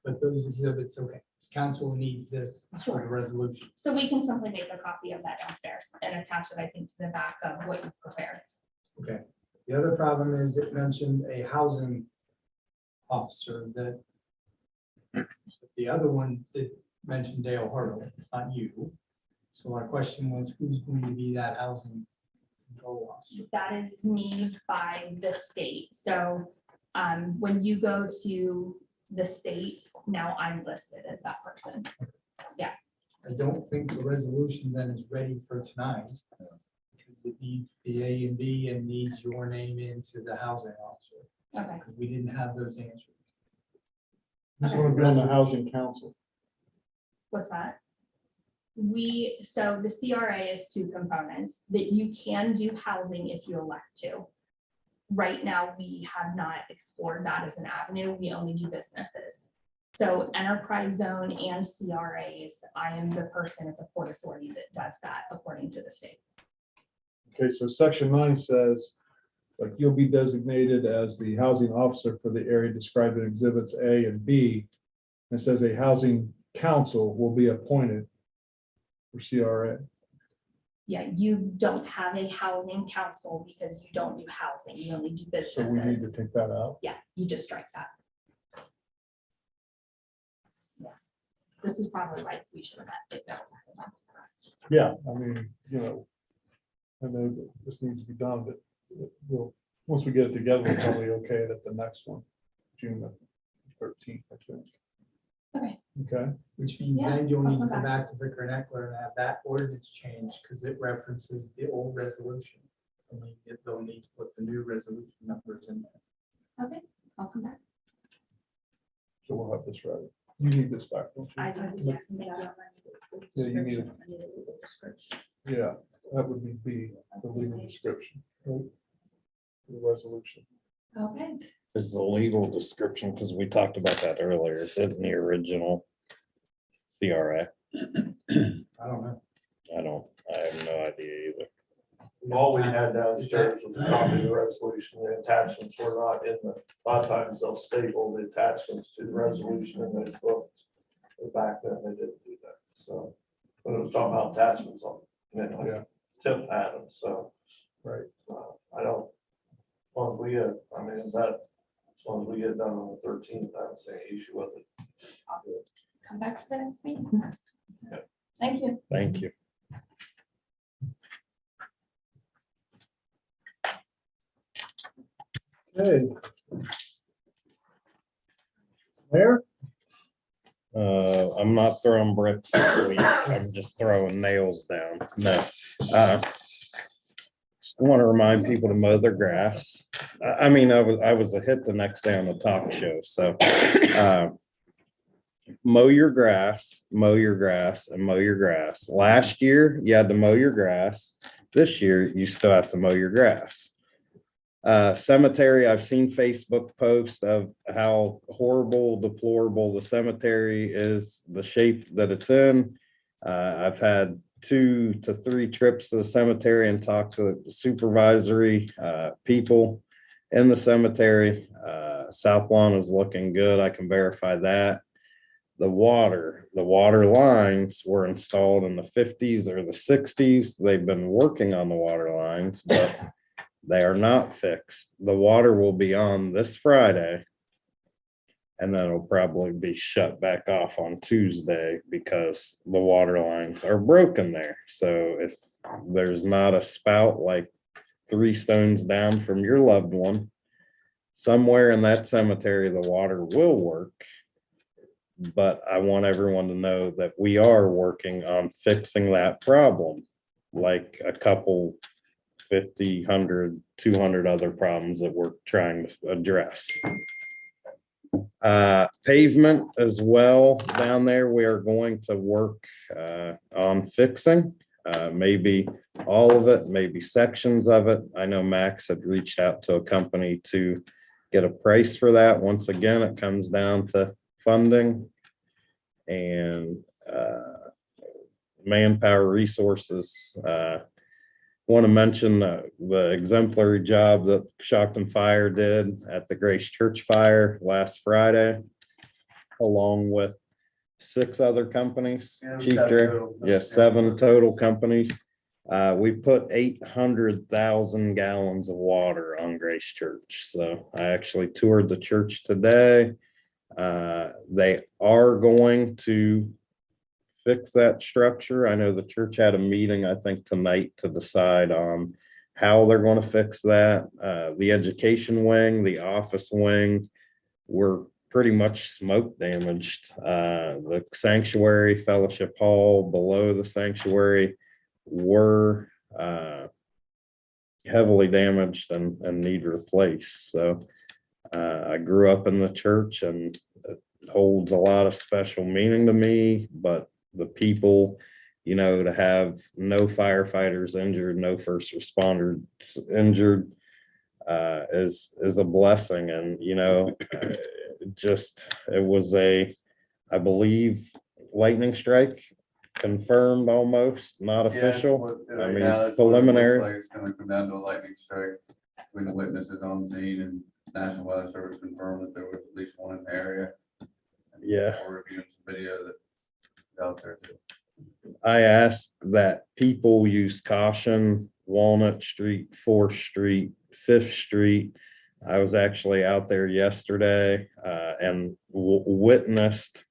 S8: But those exhibits, okay, council needs this for the
S7: Sure.
S8: resolution.
S7: So we can simply make a copy of that downstairs and attach it, I think, to the back of what you prepared.
S8: Okay, the other problem is it mentioned a housing officer that the other one did mention Dale Hartle, not you. So our question was, who's going to be that housing control officer?
S7: That is me by the state. So when you go to the state, now I'm listed as that person.
S8: I don't think the resolution then is ready for tonight. Because it needs the A and B and needs your name into the housing officer.
S7: Okay,
S8: We didn't have those answers.
S3: Just want to be on the housing council.
S7: what's that? So the CRA is 2 components that you can do housing if you elect to. Right now, we have not explored that as an avenue. We only do businesses. So enterprise zone and CRAs, I am the person at the Port Authority that does that according to the state.
S3: Okay, so section 9 says, like, you'll be designated as the housing officer for the area described in exhibits A and B. It says a housing council will be appointed for CRA.
S7: Yeah, you don't have a housing council because you don't do housing. You only do
S3: So we need to
S7: businesses.
S3: take that out.
S7: Yeah, you just strike that. Yeah, this is probably like we should have had.
S3: Yeah, I mean, you know, I know that this needs to be done, but we'll, once we get it together, we'll probably okay it at the next one, June 13th, I think. Okay,
S8: Which means
S7: Yeah,
S8: then you'll
S7: I'll
S8: need to
S7: come
S8: come
S7: back.
S8: back to Vicar and Eckler and have that ordinance changed, because it references the old resolution. And they'll need to put the new resolution numbers in there.
S7: Okay, I'll come back.
S3: so we'll have this ready. You need this back, don't you?
S7: I do, yes, thank you.
S3: Yeah, you need it. Yeah, that would be B, the legal description, right? The resolution.
S7: Okay,
S9: Is the legal description, because we talked about that earlier, is it in the original CRA?
S8: I don't know.
S9: I have no idea either.
S5: All we had downstairs was a copy of the resolution. The attachments were not in the, a lot of times they'll staple the attachments to the resolution in those books. But back then they didn't do that. So when it was talking about attachments on,
S3: Yeah.
S5: Tim had them, so.
S3: Right.
S5: I don't, as long as we get, I mean, is that, as long as we get done on the 13th, I don't see any issue with it.
S7: come back to the next meeting.
S5: Yeah.
S7: Thank you.
S9: Thank you.
S3: Hey. Mayor?
S9: I'm not throwing bricks this week. I'm just throwing nails down. No. Just want to remind people to mow their grass. I mean, I was a hit the next day on the talk show, so. Mow your grass, mow your grass, and mow your grass. Last year, you had to mow your grass. This year, you still have to mow your grass. Cemetery, I've seen Facebook posts of how horrible, deplorable the cemetery is, the shape that it's in. I've had 2 to 3 trips to the cemetery and talked to the supervisory people in the cemetery. South lawn is looking good. I can verify that. The water lines were installed in the 50s or the 60s. They've been working on the water lines, but they are not fixed. The water will be on this Friday. And then it'll probably be shut back off on Tuesday because the water lines are broken there. So if there's not a spout like 3 stones down from your loved one, somewhere in that cemetery, the water will work. But I want everyone to know that we are working on fixing that problem, like a couple 50, 100, 200 other problems that we're trying to address. Pavement as well down there, we are going to work on fixing. Maybe all of it, maybe sections of it. I know Max had reached out to a company to get a price for that. Once again, it comes down to funding and manpower resources. Want to mention the exemplary job that Coshocton Fire did at the Grace Church Fire last Friday, along with 6 other companies. Chief Director, yes, 7 total companies. We put 800,000 gallons of water on Grace Church. So I actually toured the church today. They are going to fix that structure. I know the church had a meeting, I think tonight, to decide on how they're going to fix that. The education wing, the office wing, were pretty much smoke damaged. The sanctuary, fellowship hall below the sanctuary were heavily damaged and need replaced. So I grew up in the church and it holds a lot of special meaning to me, but the people, you know, to have no firefighters injured, no first responders injured is a blessing. And, you know, it was I believe, lightning strike, confirmed almost, not official. I mean, preliminary.
S12: It's gonna come down to a lightning strike between the witnesses on scene, and National Weather Service confirmed that there was at least one in the area.
S9: Yeah.
S12: We're reviewing some video that's out there too.
S9: I asked that people use caution, Walnut Street, 4th Street, 5th Street. I was actually out there yesterday and witnessed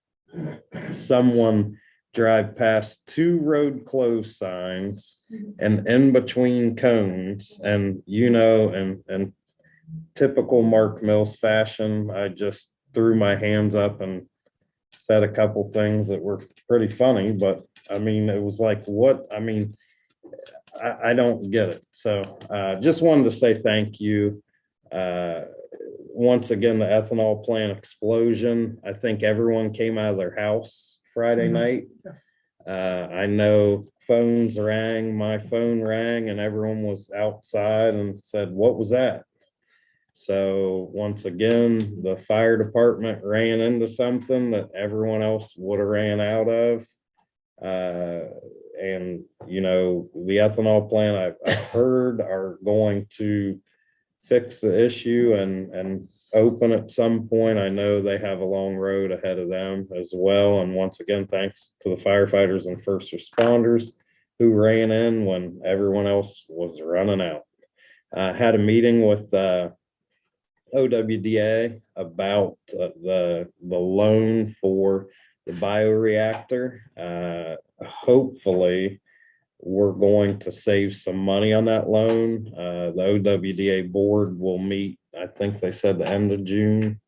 S9: someone drive past 2 road closed signs and in between cones. And, you know, and typical Mark Mills fashion, I just threw my hands up and said a couple things that were pretty funny, but I mean, it was like, what, I mean, I don't get it. So just wanted to say thank you. Once again, the ethanol plant explosion, I think everyone came out of their house Friday night. I know phones rang, my phone rang, and everyone was outside and said, what was that? So once again, the fire department ran into something that everyone else would have ran out of. And, you know, the ethanol plant I've heard are going to fix the issue and open at some point. I know they have a long road ahead of them as well. And once again, thanks to the firefighters and first responders who ran in when everyone else was running out. Had a meeting with OWDA about the loan for the bioreactor. Hopefully, we're going to save some money on that loan. The OWDA board will meet, I think they said the end of June,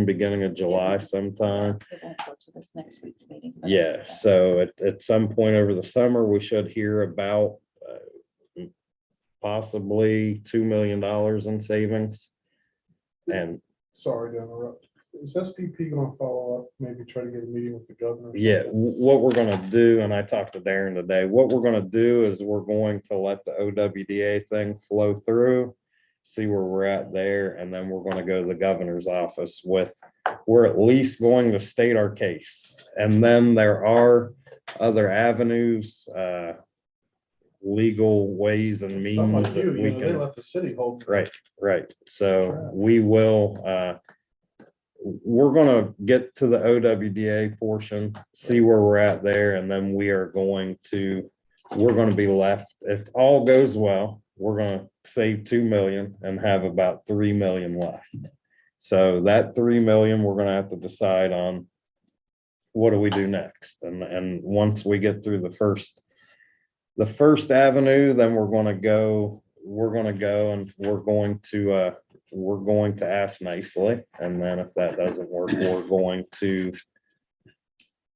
S9: beginning of July sometime.
S6: It won't go to this next week's meeting. but-
S9: Yeah, so at some point over the summer, we should hear about possibly $2 million in savings. And
S3: Sorry to interrupt. Is SPP gonna follow up, maybe try to get a meeting with the governor? or
S9: yeah,
S3: something?
S9: what we're gonna do, and I talked to Darren today, what we're gonna do is we're going to let the OWDA thing flow through, see where we're at there, and then we're gonna go to the governor's office with, we're at least going to state our case. And then there are other avenues, legal ways and
S3: Something
S9: means
S3: like
S9: that
S3: you,
S9: we
S3: you know, they
S9: can.
S3: let the city hold.
S9: Right. So we will, we're gonna get to the OWDA portion, see where we're at there, and then we're gonna be left, if all goes well, we're gonna save 2 million and have about 3 million left. So that 3 million, we're gonna have to decide on what do we do next? And once we get through the first avenue, then we're gonna go and we're going to ask nicely. And then if that doesn't work, we're going to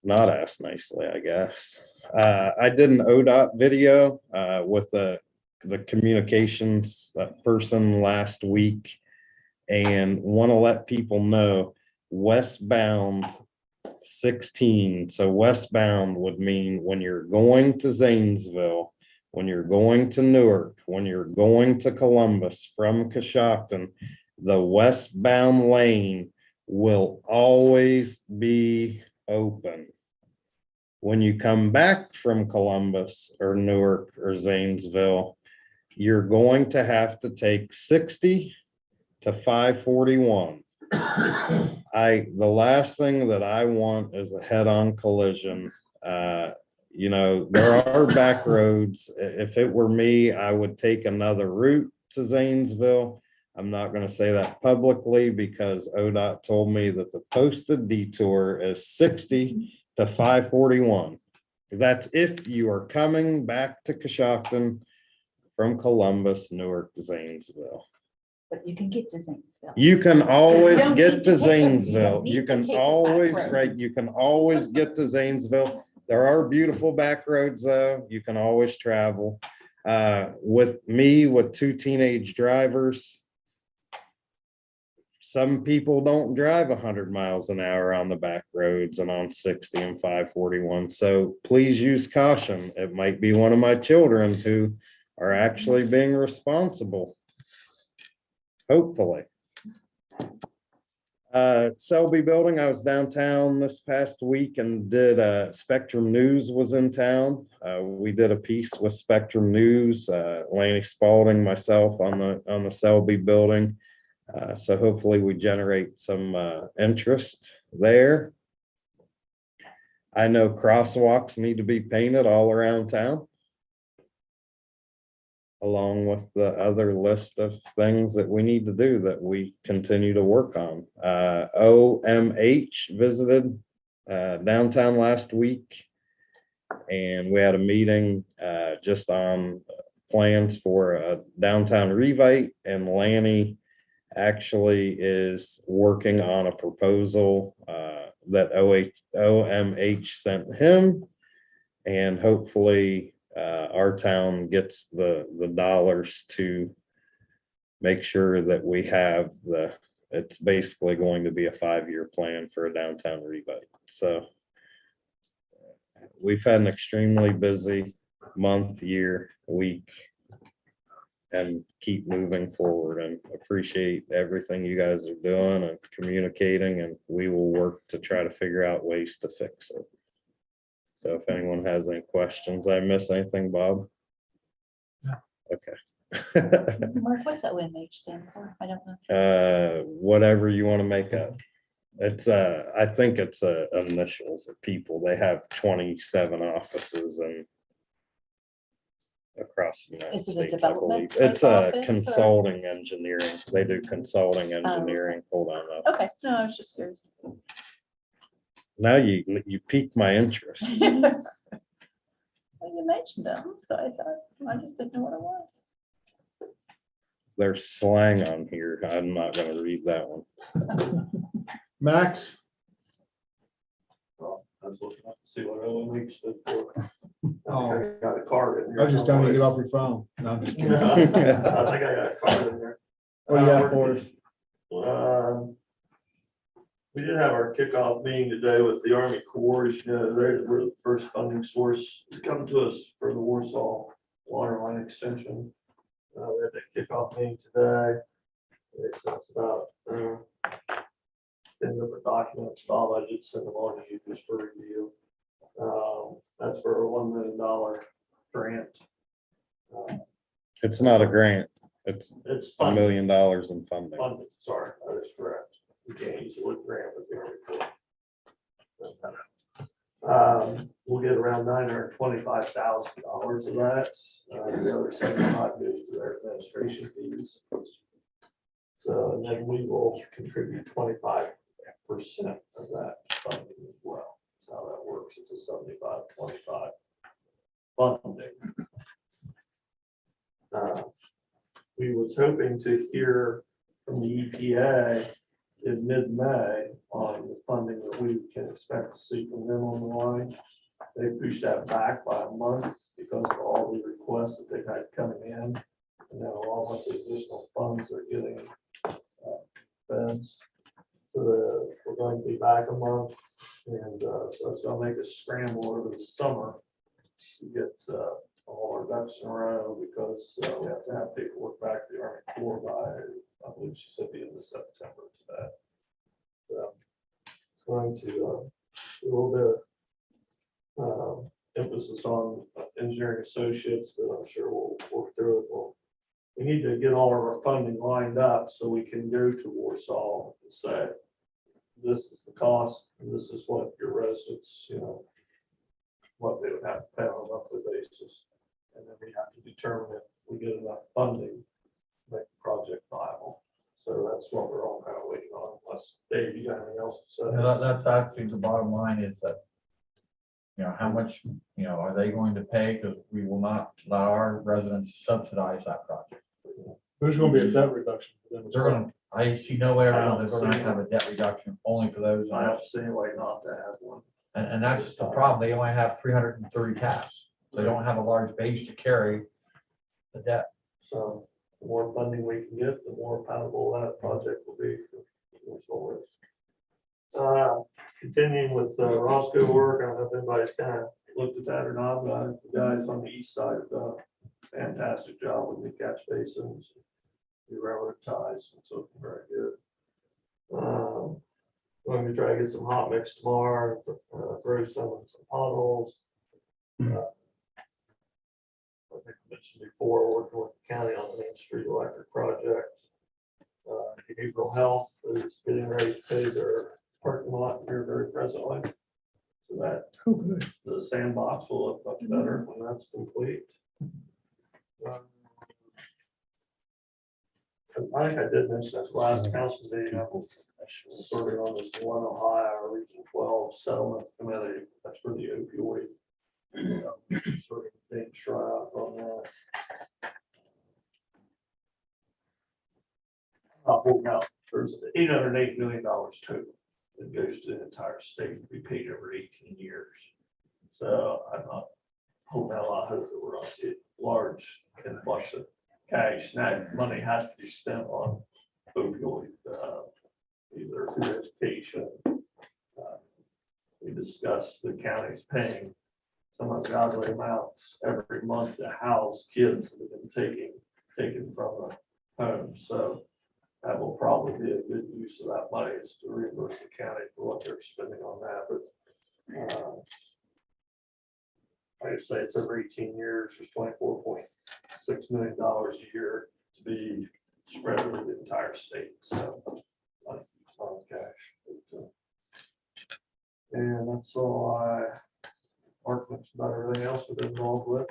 S9: not ask nicely, I guess. I did an ODOT video with the communications person last week, and want to let people know westbound 16. So westbound would mean when you're going to Zanesville, when you're going to Newark, when you're going to Columbus from Coshocton, the westbound lane will always be open. When you come back from Columbus or Newark or Zanesville, you're going to have to take 60 to 541. The last thing that I want is a head-on collision. You know, there are back roads. If it were me, I would take another route to Zanesville. I'm not going to say that publicly because ODOT told me that the posted detour is 60 to 541. That's if you are coming back to Coshocton from Columbus, Newark to Zanesville.
S6: But you can get to Zanesville.
S9: You can always
S6: You don't
S9: get
S6: need
S9: to
S6: to take the- you don't
S9: Zanesville.
S6: need
S9: You
S6: to
S9: can
S6: take the back
S9: always,
S6: road.
S9: right, you can always get to Zanesville. There are beautiful back roads though. You can always travel. With me, with 2 teenage drivers, some people don't drive 100 miles an hour on the back roads and on 60 and 541. So please use caution. It might be one of my children who are actually being responsible. Hopefully. Selby Building, I was downtown this past week and did Spectrum News was in town. We did a piece with Spectrum News, Lanny Spalding, myself on the Selby Building. So hopefully we generate some interest there. I know crosswalks need to be painted all around town, along with the other list of things that we need to do that we continue to work on. OMH visited downtown last week, and we had a meeting just on plans for a downtown revite, and Lanny actually is working on a proposal that OMH sent him. And hopefully our town gets the dollars to make sure that we have it's basically going to be a 5-year plan for a downtown rebate. So we've had an extremely busy month, year, week, and keep moving forward, and appreciate everything you guys are doing and communicating, and we will work to try to figure out ways to fix it. So if anyone has any questions, I miss anything, Bob?
S11: No.
S9: Okay.
S6: Mark, what's OMH stand for? I don't know.
S9: Whatever you want to make up. It's I think it's initials of people. They have 27 offices and across the United
S6: Is it a
S9: States, I
S6: development
S9: believe. It's
S6: type
S9: a
S6: office, or-
S9: consulting engineering. They do consulting engineering. Hold on.
S6: Okay, no, I was just curious.
S9: Now you piqued my interest.
S6: Well, you mentioned them, so I thought, I just didn't know what it was.
S9: There's slang on here. I'm not gonna read that one.
S3: Max?
S5: Well, I was looking up to see what OMH stood for.
S3: Oh.
S5: I think I got a card in
S3: I
S5: here.
S3: was just telling you to get
S5: someplace.
S3: off your phone. No, I'm just
S5: I
S3: kidding.
S5: think I got a card in there.
S3: What do you have for us?
S5: We did have our kickoff meeting today with the Army Corps. You know, we're the first funding source to come to us for the Warsaw water line extension. We had that kickoff meeting today. They sent us about 10 different documents, Bob. I did send them on to you just for review. That's for a $1 million grant.
S9: It's not a grant. It's
S5: It's
S9: $1
S5: funding.
S9: million in funding.
S5: Funding, sorry, that is correct. We can't use the word grant with the Army Corps. We'll get around $925,000 of that. The other 75 goes to their administration fees. So, and then we will contribute 25% of that funding as well. That's how that works. It's a 75-25 funding. We was hoping to hear from the EPA in mid-May on the funding that we can expect to see from them on the line. They pushed that back by a month because of all the requests that they've had coming in, and then along with the additional funds they're getting feds. So we're going to be back a month, and so it's gonna make a scramble over the summer to get all our ducks in a row, because we have to have paperwork back to the Army Corps by, I believe she said the end of September to that. So it's going to do a little bit of emphasis on engineering associates, but I'm sure we'll work through it. We need to get all of our funding lined up so we can go to Warsaw and say, this is the cost, and this is what your residents, you know, what they would have to pay on a monthly basis. And then we have to determine if we get enough funding to make the project viable. So that's what we're all kind of waiting on, unless Dave, you got anything else to say?
S11: Yeah, that's actually the bottom line, is that, you know, how much, you know, are they going to pay? Because we will not allow our residents to subsidize that project.
S3: There's gonna be a debt reduction for them as
S11: They're
S3: well.
S11: gonna, I see no way around, they're gonna have a debt reduction only for those.
S5: I have to see a way not to have one.
S11: And that's the problem, they only have 330 tabs. They don't have a large base to carry the debt.
S5: So the more funding we can get, the more palatable that project will be for solar. Continuing with Roscoe work, I don't know if anybody's kind of looked at that or not, but the guys on the east side have done a fantastic job with the catch basins, the railroad ties, and so very good. Going to try to get some hot mix tomorrow, throw some potholes. I think I mentioned before, working with the county on the Main Street electric project. Behavioral health is getting ready to pay their parking lot here very presently. So that the sandbox will look much better when that's complete. I think I did mention at the last council meeting, I'm serving on this One Ohio Region 12 settlement committee. That's for the opioid. Sort of being tried on that. holding out, there's $808 million total that goes to the entire state to be paid over 18 years. So I'm not holding out a lot of hope that we're gonna see a large influx of cash. And that money has to be spent on opioid, either through education. We discussed the county's paying some ungodly amounts every month to house kids that have been taken from the home. So that will probably be a good use of that money, is to reimburse the county for what they're spending on that. But like I say, it's over 18 years, there's $24.6 million a year to be spread over the entire state. So a lot of cash. But, and that's all Mark mentioned about everything else we've been involved with.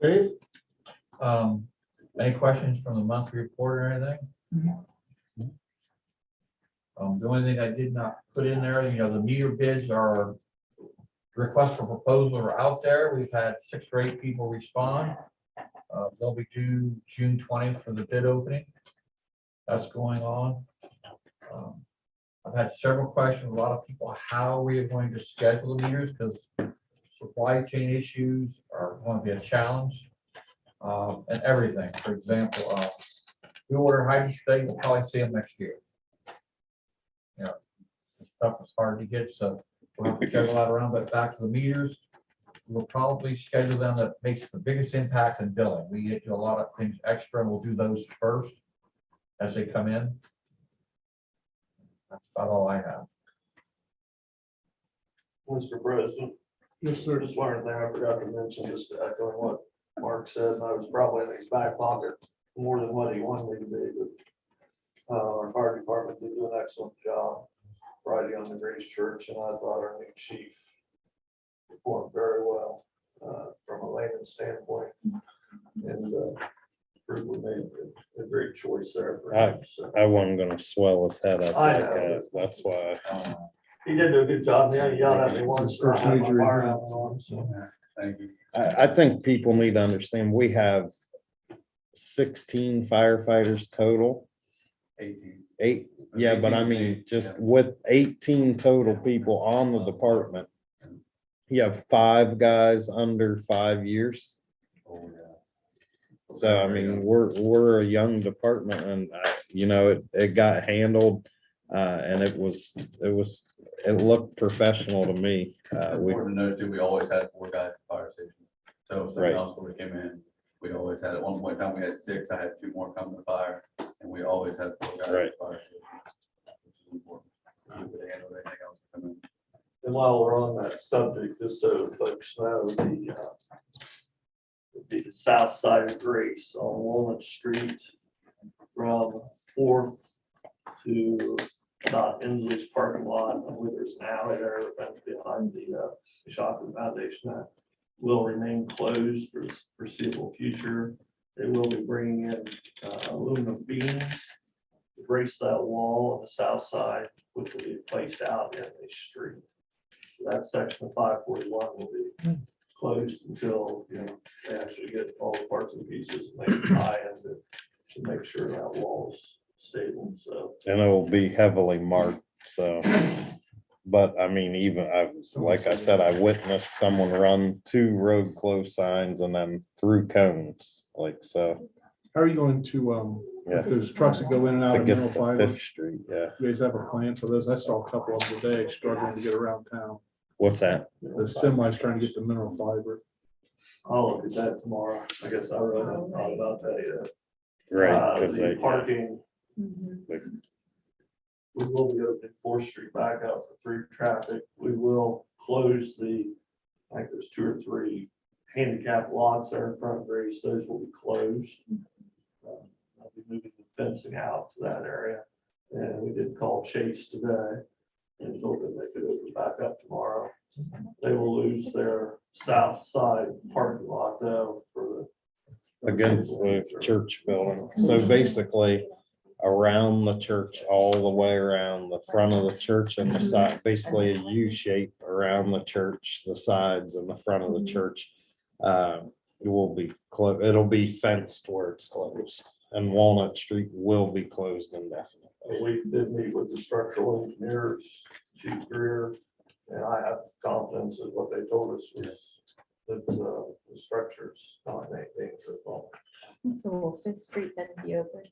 S3: Dave?
S11: Any questions from the monthly report or anything? The only thing I did not put in there, the meter bids are, requests for proposal are out there. We've had 6 or 8 people respond. They'll be due June 20th for the bid opening. That's going on. I've had several questions, a lot of people, how we are going to schedule the meters, because supply chain issues are going to be a challenge. And everything, for example, we order hydrants today, we'll probably see them next year. The stuff is hard to get, so we'll have to schedule that around, but back to the meters, we'll probably schedule them that makes the biggest impact in billing. We do a lot of things extra, and we'll do those first as they come in. That's about all I have.
S5: Mr. President. Yes, sir. Just one thing I forgot to mention, just echoing what Mark said, and I was probably in his back pocket more than what he wanted me to be, but our fire department did do an excellent job riding on the Grace Church, and I thought our new chief performed very well from a layman standpoint, and we made a great choice there for him. So
S9: I wasn't gonna swell his head up
S5: I
S9: like
S5: know.
S9: that. That's why.
S5: he did do a good job. Yeah, he yelled at me once.
S3: His first
S5: for having my
S3: major
S5: fire
S3: event.
S5: helmet on, so.
S12: Thank you.
S9: I think people need to understand, we have 16 firefighters total.
S12: 18.
S9: 8, yeah, but I mean, just with 18 total people on the department, you have 5 guys under 5 years.
S12: Oh, yeah.
S9: So, I mean, we're a young department, and, it got handled, and it looked professional to me.
S12: Important to note too, we always had 4 guys at the fire station. So if
S9: Right.
S12: something else would have came in, we always had, at one point in time, we had 6, I had 2 more come to fire, and we always had 4 guys at
S9: Right.
S12: the fire station. Which is important. We could have handled anything else that come in.
S5: And while we're on that subject, just so folks know, the south side of Grace on Walnut Street from 4th to about Inslee's parking lot, and where there's an alley there that's behind the Coshocton Foundation, that will remain closed for the foreseeable future. They will be bringing in aluminum beams to brace that wall on the south side, which will be placed out in the street. So that section of 541 will be closed until, they actually get all the parts and pieces and they tie in to make sure that wall is stable. So
S9: And it will be heavily marked, so. But I mean, like I said, I witnessed someone run 2 road closed signs and then through cones, like, so.
S3: How are you going to,
S9: Yeah.
S3: if there's trucks that go in and out
S9: To
S3: of
S9: get
S3: Mineral
S9: to
S3: Fiber,
S9: Fifth Street, yeah.
S3: you guys have a plan for this? I saw a couple of them today struggling to get around town.
S9: What's that?
S3: The semis trying to get the Mineral Fiber.
S5: I'll look at that tomorrow. I guess I really haven't thought about that yet.
S9: Right, because
S5: The
S9: they,
S5: parking,
S6: Mhm.
S5: we will be opening 4th Street back up for through traffic. We will close I think there's 2 or 3 handicap lots there in front of Grace. Those will be closed. I'll be moving the fencing out to that area. And we did call Chase today and told them they could open back up tomorrow. They will lose their south side parking lot though for the.
S9: against the church building. So basically, around the church, all the way around the front of the church and the side, basically a U shape around the church, the sides and the front of the church. It will be it'll be fenced where it's closed, and Walnut Street will be closed indefinitely.
S5: We did meet with the structural engineers, Chief Greer, and I have confidence that what they told us was that the structure's not maintained as well.
S13: So will Fifth Street then be open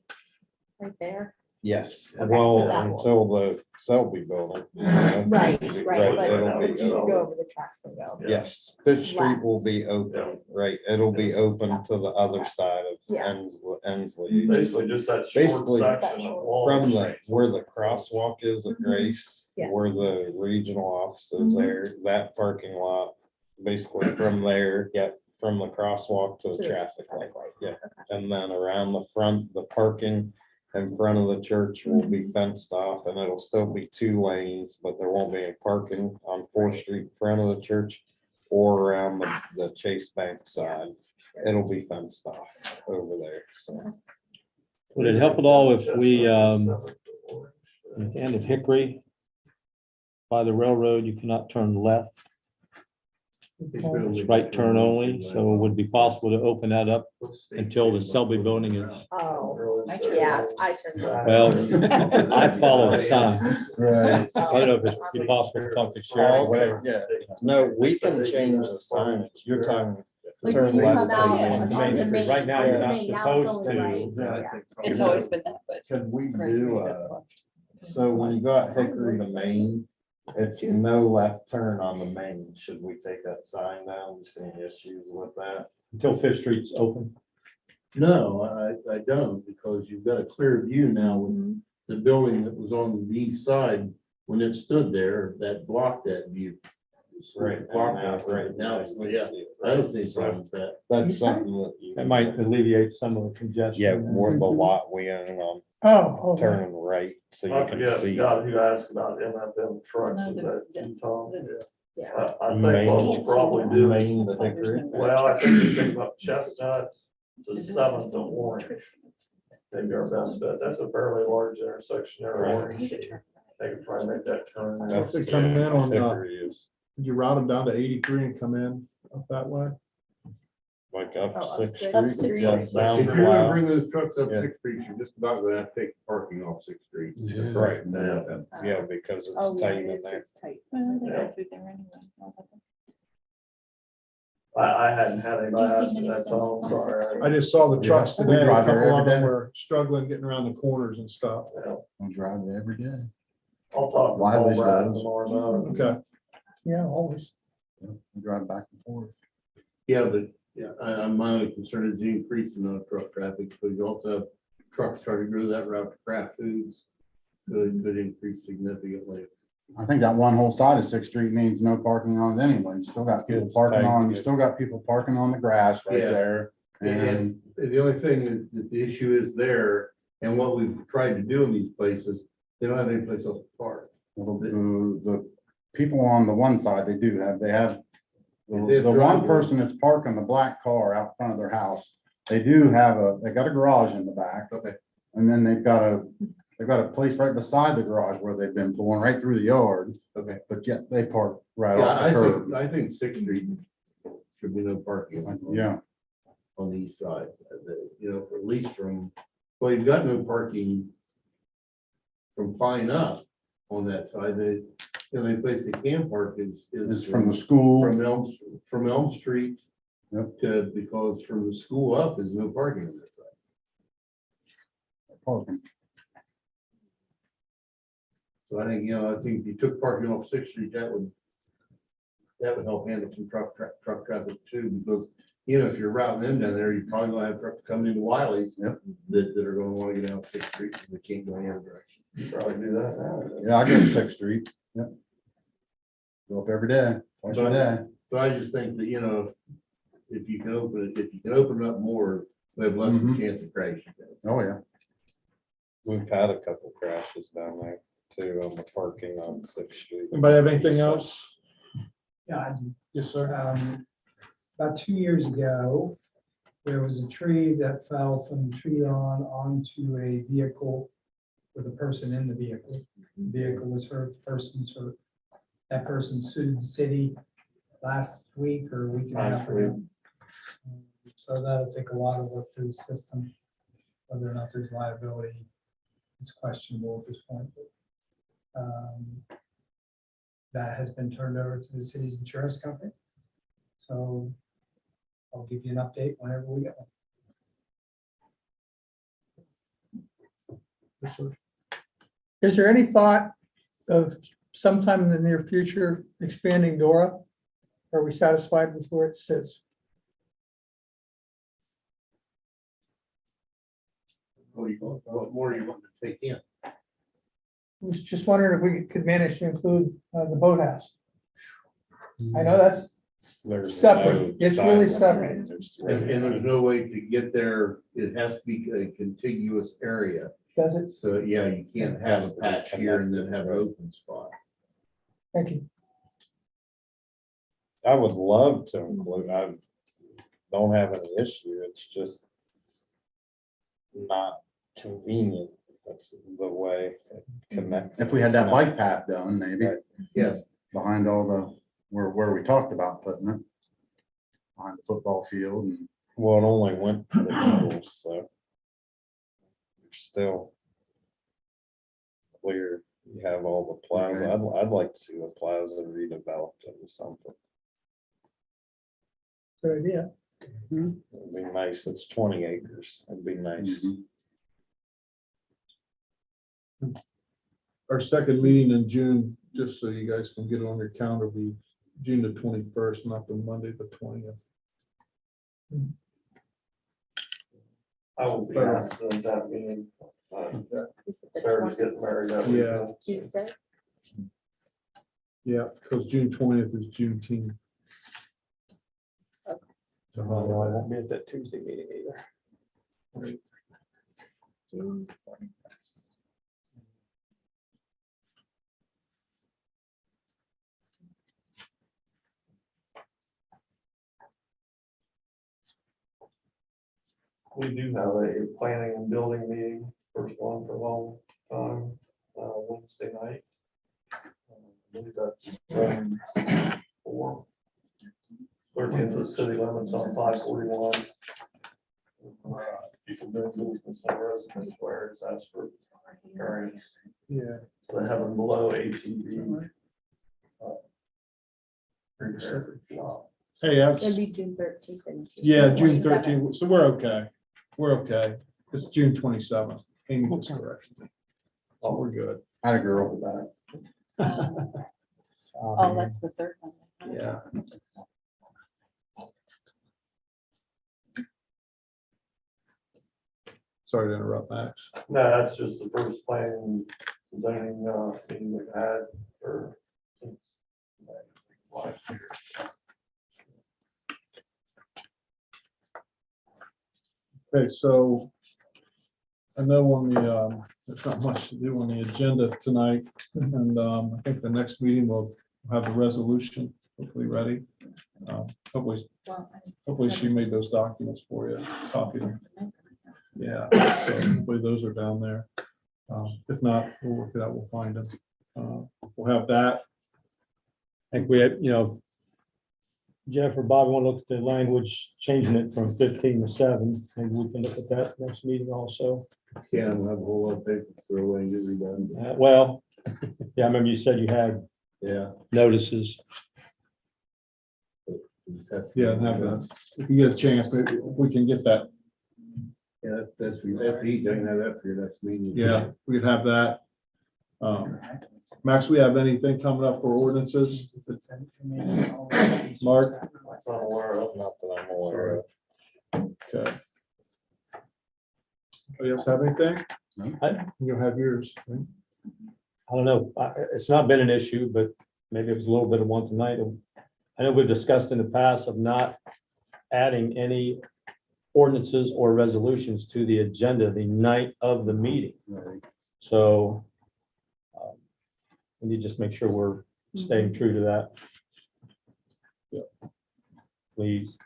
S13: right there?
S9: Yes,
S13: Okay,
S9: well,
S13: so that will-
S9: until the Selby building.
S13: Right, right,
S9: it'll
S13: but
S9: be
S13: you can
S9: open.
S13: go over the tracks and go.
S9: Yes, Fifth Street will be open, right, it'll be open to the other side of
S13: Yeah.
S9: Ensley.
S5: Basically, just that short
S9: Basically,
S5: section of wall.
S9: From where the crosswalk is at
S13: Mhm.
S9: Grace,
S13: Yes.
S9: where the regional office is
S13: Mhm.
S9: there, that parking lot, basically from there, from the crosswalk to the traffic light, yeah. And then around the front, the parking in front of the church will be fenced off, and it'll still be 2 lanes, but there won't be any parking on 4th Street in front of the church or around the Chase Bank side. It'll be fenced off over there, so.
S2: Would it help at all if we, at the end of Hickory, by the railroad, you cannot turn left, it's right turn only, so it would be possible to open that up until the Selby building is,
S13: Oh, yeah, I turned.
S2: well, I follow the sign.
S9: Right.
S2: So I don't know if it'd be possible to talk to Sheriff.
S9: Yeah, no, we can change the signage, you're talking.
S13: Like
S9: turn
S13: you
S9: left
S13: come out
S9: on
S13: on
S2: Main
S13: the
S2: Street.
S13: main-
S2: Right now, you're
S13: on the
S2: not
S13: main, now
S2: supposed
S13: it's only right,
S2: to.
S13: yeah.
S6: It's always been that, but.
S9: Could we do so when you go out Hickory to Main, it's no left turn on the main, should we take that sign down, you see any issues with that?
S2: Until Fifth Street's open.
S1: No, I don't, because you've got a clear view now with the building that was on the east side. When it stood there, that blocked that view.
S9: Right,
S1: Blocked
S9: now,
S1: that,
S9: right
S1: now,
S9: now,
S1: it's- yeah, I don't see a problem with that.
S9: That's something that you.
S2: That might alleviate some of the congestion.
S9: Yeah, more the lot we own on
S8: Oh,
S9: turning right, so you
S5: I
S9: can
S5: forget,
S9: see.
S5: God, you asked about MFM trucks,
S6: No,
S5: is
S6: the-
S5: that you, Tom?
S13: Yeah.
S5: I think what we'll probably do is,
S9: Main to Hickory.
S5: well, I think we think about Chestnut to 7th to Orange. Maybe our best bet, that's a fairly large intersection there, Orange. They could probably make that turn. there.
S9: That's-
S3: They come in on,
S9: Hickory is
S3: Could you route them down to 83 and come in up that way?
S9: like up
S13: Oh, up
S9: 6th
S13: Sixth
S9: Street.
S13: Street.
S9: yeah,
S5: If
S9: down
S1: If you're gonna
S9: Flower.
S1: bring those trucks up
S9: Yeah.
S1: 6th Street, you're just about gonna have to take parking off 6th Street.
S10: Yeah.
S9: Right,
S1: Yeah.
S9: yeah, because
S13: Oh,
S9: it's
S13: yeah,
S9: tight
S13: it
S9: in
S13: is,
S9: there.
S13: it's tight.
S6: Well, they
S5: Yeah.
S6: go through there anyway.
S5: I hadn't had anybody
S6: Do you see
S5: ask me
S6: many
S5: that, Tom,
S6: semis on
S5: sorry.
S6: Sixth
S3: I just saw the trucks
S4: Yeah, we
S3: today, a
S4: drive there
S3: couple of
S4: every
S3: them
S4: day.
S3: were struggling getting around the corners and stuff.
S5: Yeah,
S4: I drive it every day.
S5: I'll talk to
S4: Why
S5: Paul
S4: was
S5: Brad
S4: those?
S5: tomorrow.
S3: Okay.
S8: yeah, always.
S4: I drive back and forth.
S1: Yeah, but my only concern is the increase in the truck traffic, because you also have trucks trying to go that route to Kraft Foods. Could increase significantly.
S4: I think that one whole side of 6th Street needs no parking on it anyway. You still got people
S9: It's
S4: parking
S9: tight.
S4: on, you still got people parking on the grass right
S1: Yeah.
S4: there. And
S1: And the only thing is that the issue is there, and what we've tried to do in these places, they don't have any place else to park.
S4: the people on the one side, they do have, they have
S1: If they have
S4: the one
S1: driveways.
S4: person that's parking the black car out front of their house, they do have they got a garage in the back.
S1: Okay.
S4: And then they've got a place right beside the garage where they've been pulling right through the yard,
S1: Okay.
S4: but yet they park right
S1: Yeah,
S4: off the curb.
S1: I think 6th Street should be no parking.
S4: Yeah,
S1: On the east side, you know, at least well, you've got no parking from Pine up on that side. The only place they can park is
S4: it's from the school.
S1: From Elm Street.
S4: Yep.
S1: Because from the school up, there's no parking on that side.
S4: Parking.
S1: So I think if you took parking off 6th Street, that would help handle some truck traffic too, because, if you're routing them down there, you're probably gonna have trucks coming into Wiley's.
S4: Yep.
S1: That are gonna wanna get out 6th Street, because they can't go any other direction.
S5: You probably do that now.
S4: Yeah, I go to 6th Street. Yep. Go up every day, twice a day.
S1: So I just think that, if you can open it up more, we have less of a
S4: Mhm.
S1: chance of crashing.
S4: Oh, yeah.
S9: We've had a couple crashes down there too, on the parking on 6th Street.
S3: Anybody have anything else?
S8: Yeah,
S3: Yes, sir.
S8: about 2 years ago, there was a tree that fell from the tree lawn onto a vehicle with a person in the vehicle. The vehicle was hurt, the person was hurt. That person sued the city last week or week and a half ago. So that'll take a while to work through the system. Whether or not there's liability, it's questionable at this point. But, that has been turned over to the city's insurance company. So I'll give you an update whenever we get one.
S14: Is there any thought of sometime in the near future expanding Dora? Are we satisfied with where it sits?
S1: What more do you want to take in?
S14: I was just wondering if we could manage to include the boathouse. I know that's
S9: There's
S14: separate.
S9: no
S14: It's really
S9: sidewalk.
S14: separate.
S1: And there's no way to get there. It has to be a contiguous area.
S14: Does it?
S1: So, yeah, you can't have a patch here and then have an open spot.
S14: Thank you.
S9: I would love to include, I don't have any issue, it's just not convenient. That's the way it connects.
S4: If we had that bike path done, maybe
S1: Yes,
S4: behind all the, where we talked about putting it. Behind the football field and
S9: Well, it only went to the Eagles, so. You're still clear, you have all the plaza, I'd like to see the plaza redeveloped into something.
S14: Good idea.
S9: It'd be nice, it's 20 acres, it'd be nice.
S3: Our second meeting in June, just so you guys can get it on your calendar, will be June the 21st, not the Monday, the 20th.
S5: I will be absent at that meeting.
S13: You said the
S5: Sarah's
S13: 20th,
S5: getting married that
S3: Yeah.
S5: weekend.
S13: Tuesday.
S3: Yeah, because June 20th is Juneteenth. It's a
S2: I
S3: holiday.
S2: won't be at that Tuesday meeting either.
S13: June 21st.
S5: We do have a planning and building meeting, first one for a long time, Wednesday night. I believe that's 4. 13th of the city limits on 541. People doing business in residence squares, that's for variance.
S3: Yeah.
S5: So they have a below ATV. Repair shop.
S3: Hey,
S13: It'd
S3: that's,
S13: be June 13th. and
S3: yeah, June
S13: 27th.
S3: 13th, so we're okay. We're okay. It's June 27th. Amy just corrected me. Oh, we're good.
S4: had a girl with that.
S6: Oh, that's the third one.
S3: Yeah. Sorry to interrupt, Max.
S5: No, that's just the first planning zoning meeting we've had for since last year.
S3: Okay, so I know on the, there's not much to do on the agenda tonight, and I think the next meeting we'll have the resolution hopefully ready. Hopefully,
S6: Well,
S3: hopefully she made those documents for you, copied them. Yeah, so hopefully those are down there. If not, we'll work it out, we'll find them. We'll have that.
S2: I think we had, Jeff or Bob, want to look at the language, changing it from 15 to 7. Maybe we can look at that next meeting also.
S1: yeah, we'll have a whole lot of paper to throw away and get redone.
S2: Well, yeah, I remember you said you had
S1: Yeah.
S2: notices.
S3: Yeah, and have that. If you get a chance, maybe we can get that.
S1: Yeah, that's easy. I can have that for your next meeting.
S3: Yeah, we could have that. Max, we have anything coming up for ordinances? Mark?
S5: That's not aware of.
S9: Not that I'm aware of.
S3: Okay. Anybody else have anything?
S2: I-
S3: You'll have yours. right?
S2: I don't know, it's not been an issue, but maybe it was a little bit of one tonight. I know we've discussed in the past of not adding any ordinances or resolutions to the agenda the night of the meeting. So we need to just make sure we're staying true to that.
S3: Yeah.
S2: Please.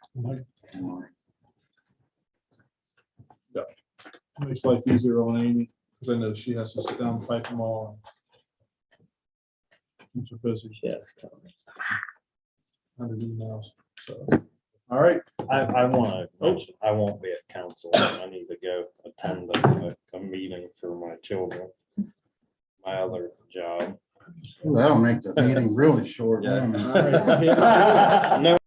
S3: Makes life easier on Amy, because I know she has to sit down and type them all. Keeps her busy.
S2: Yes.
S3: 100 emails. So, all right.
S9: I want to mention, I won't be at council. I need to go attend a meeting for my children. My other job.
S4: Ooh, that'll make the meeting really short.
S9: No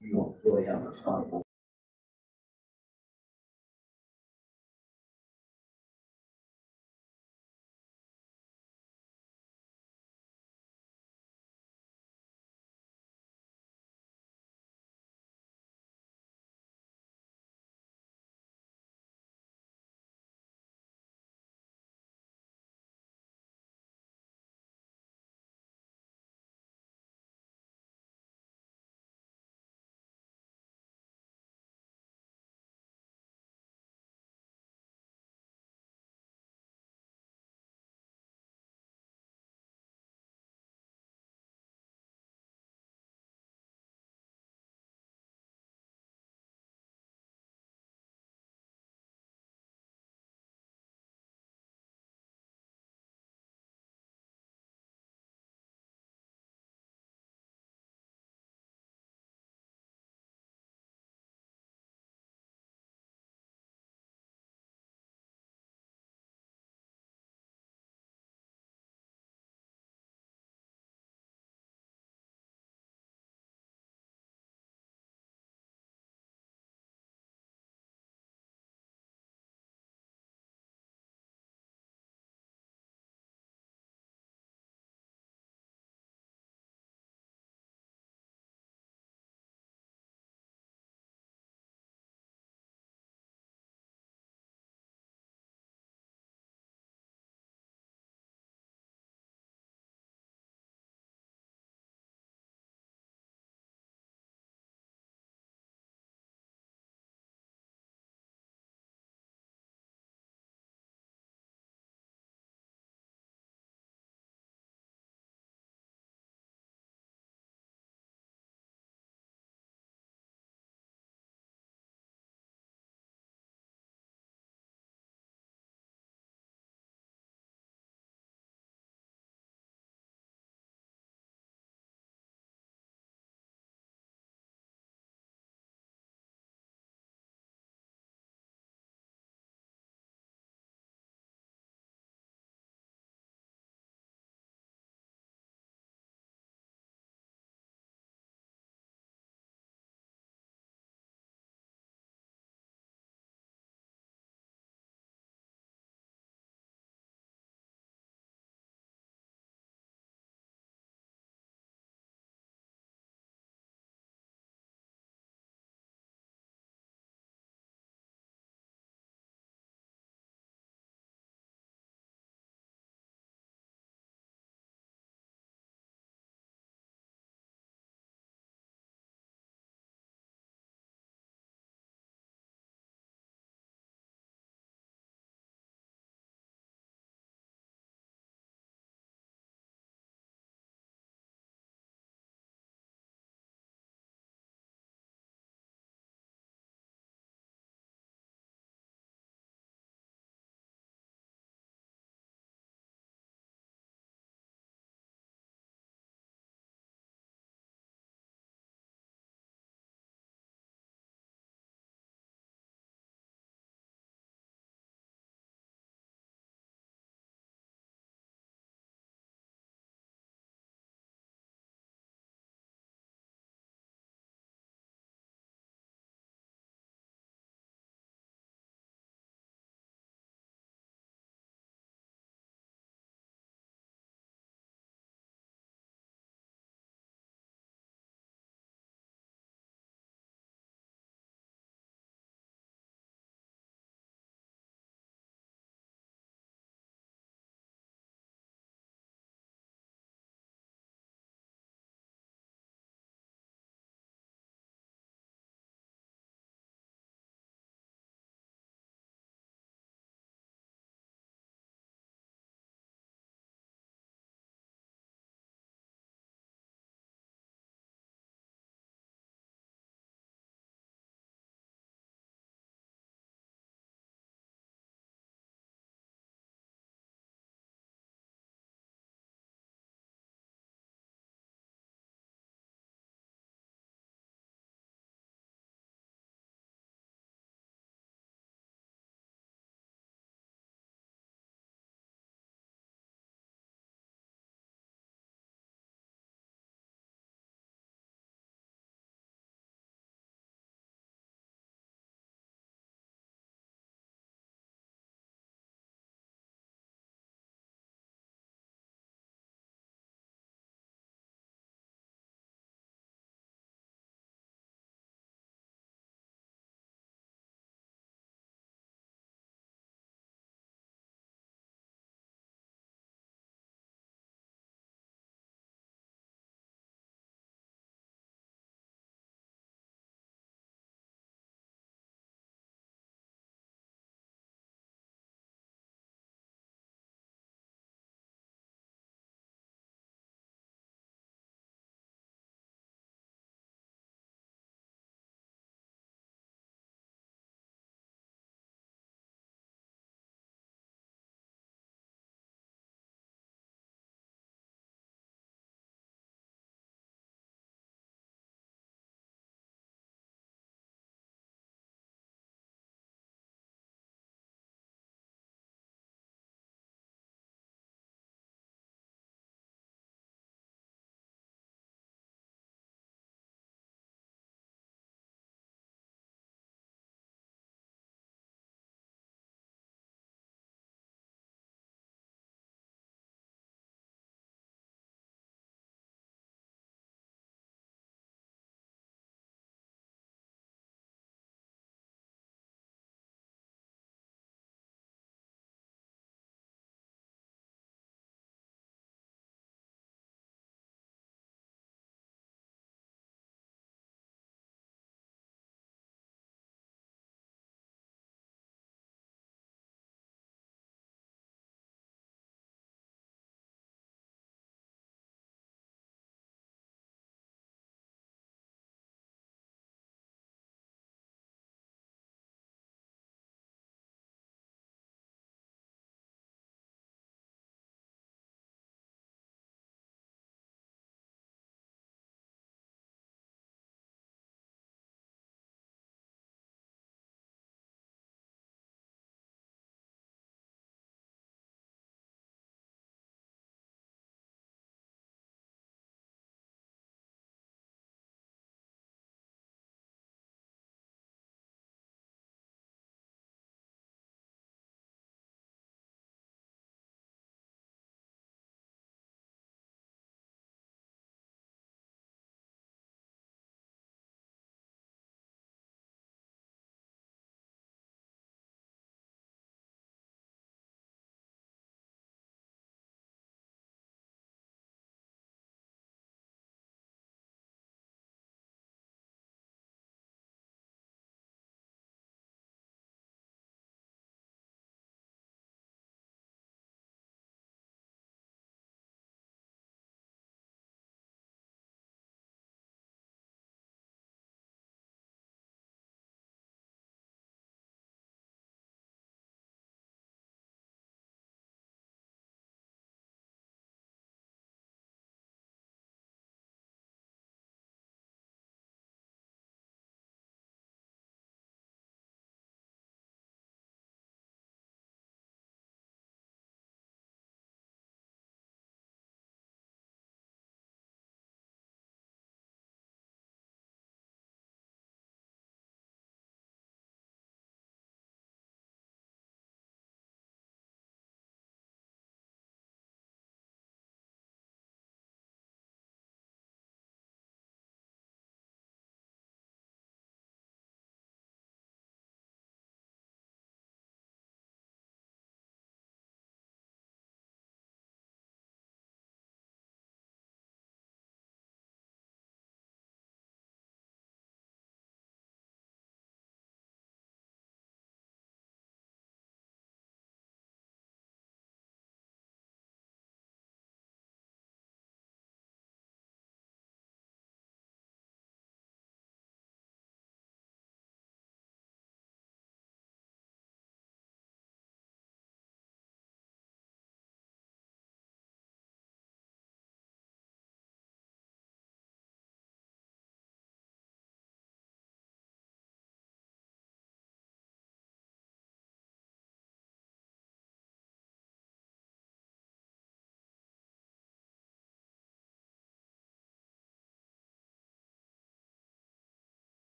S1: You don't really have much time.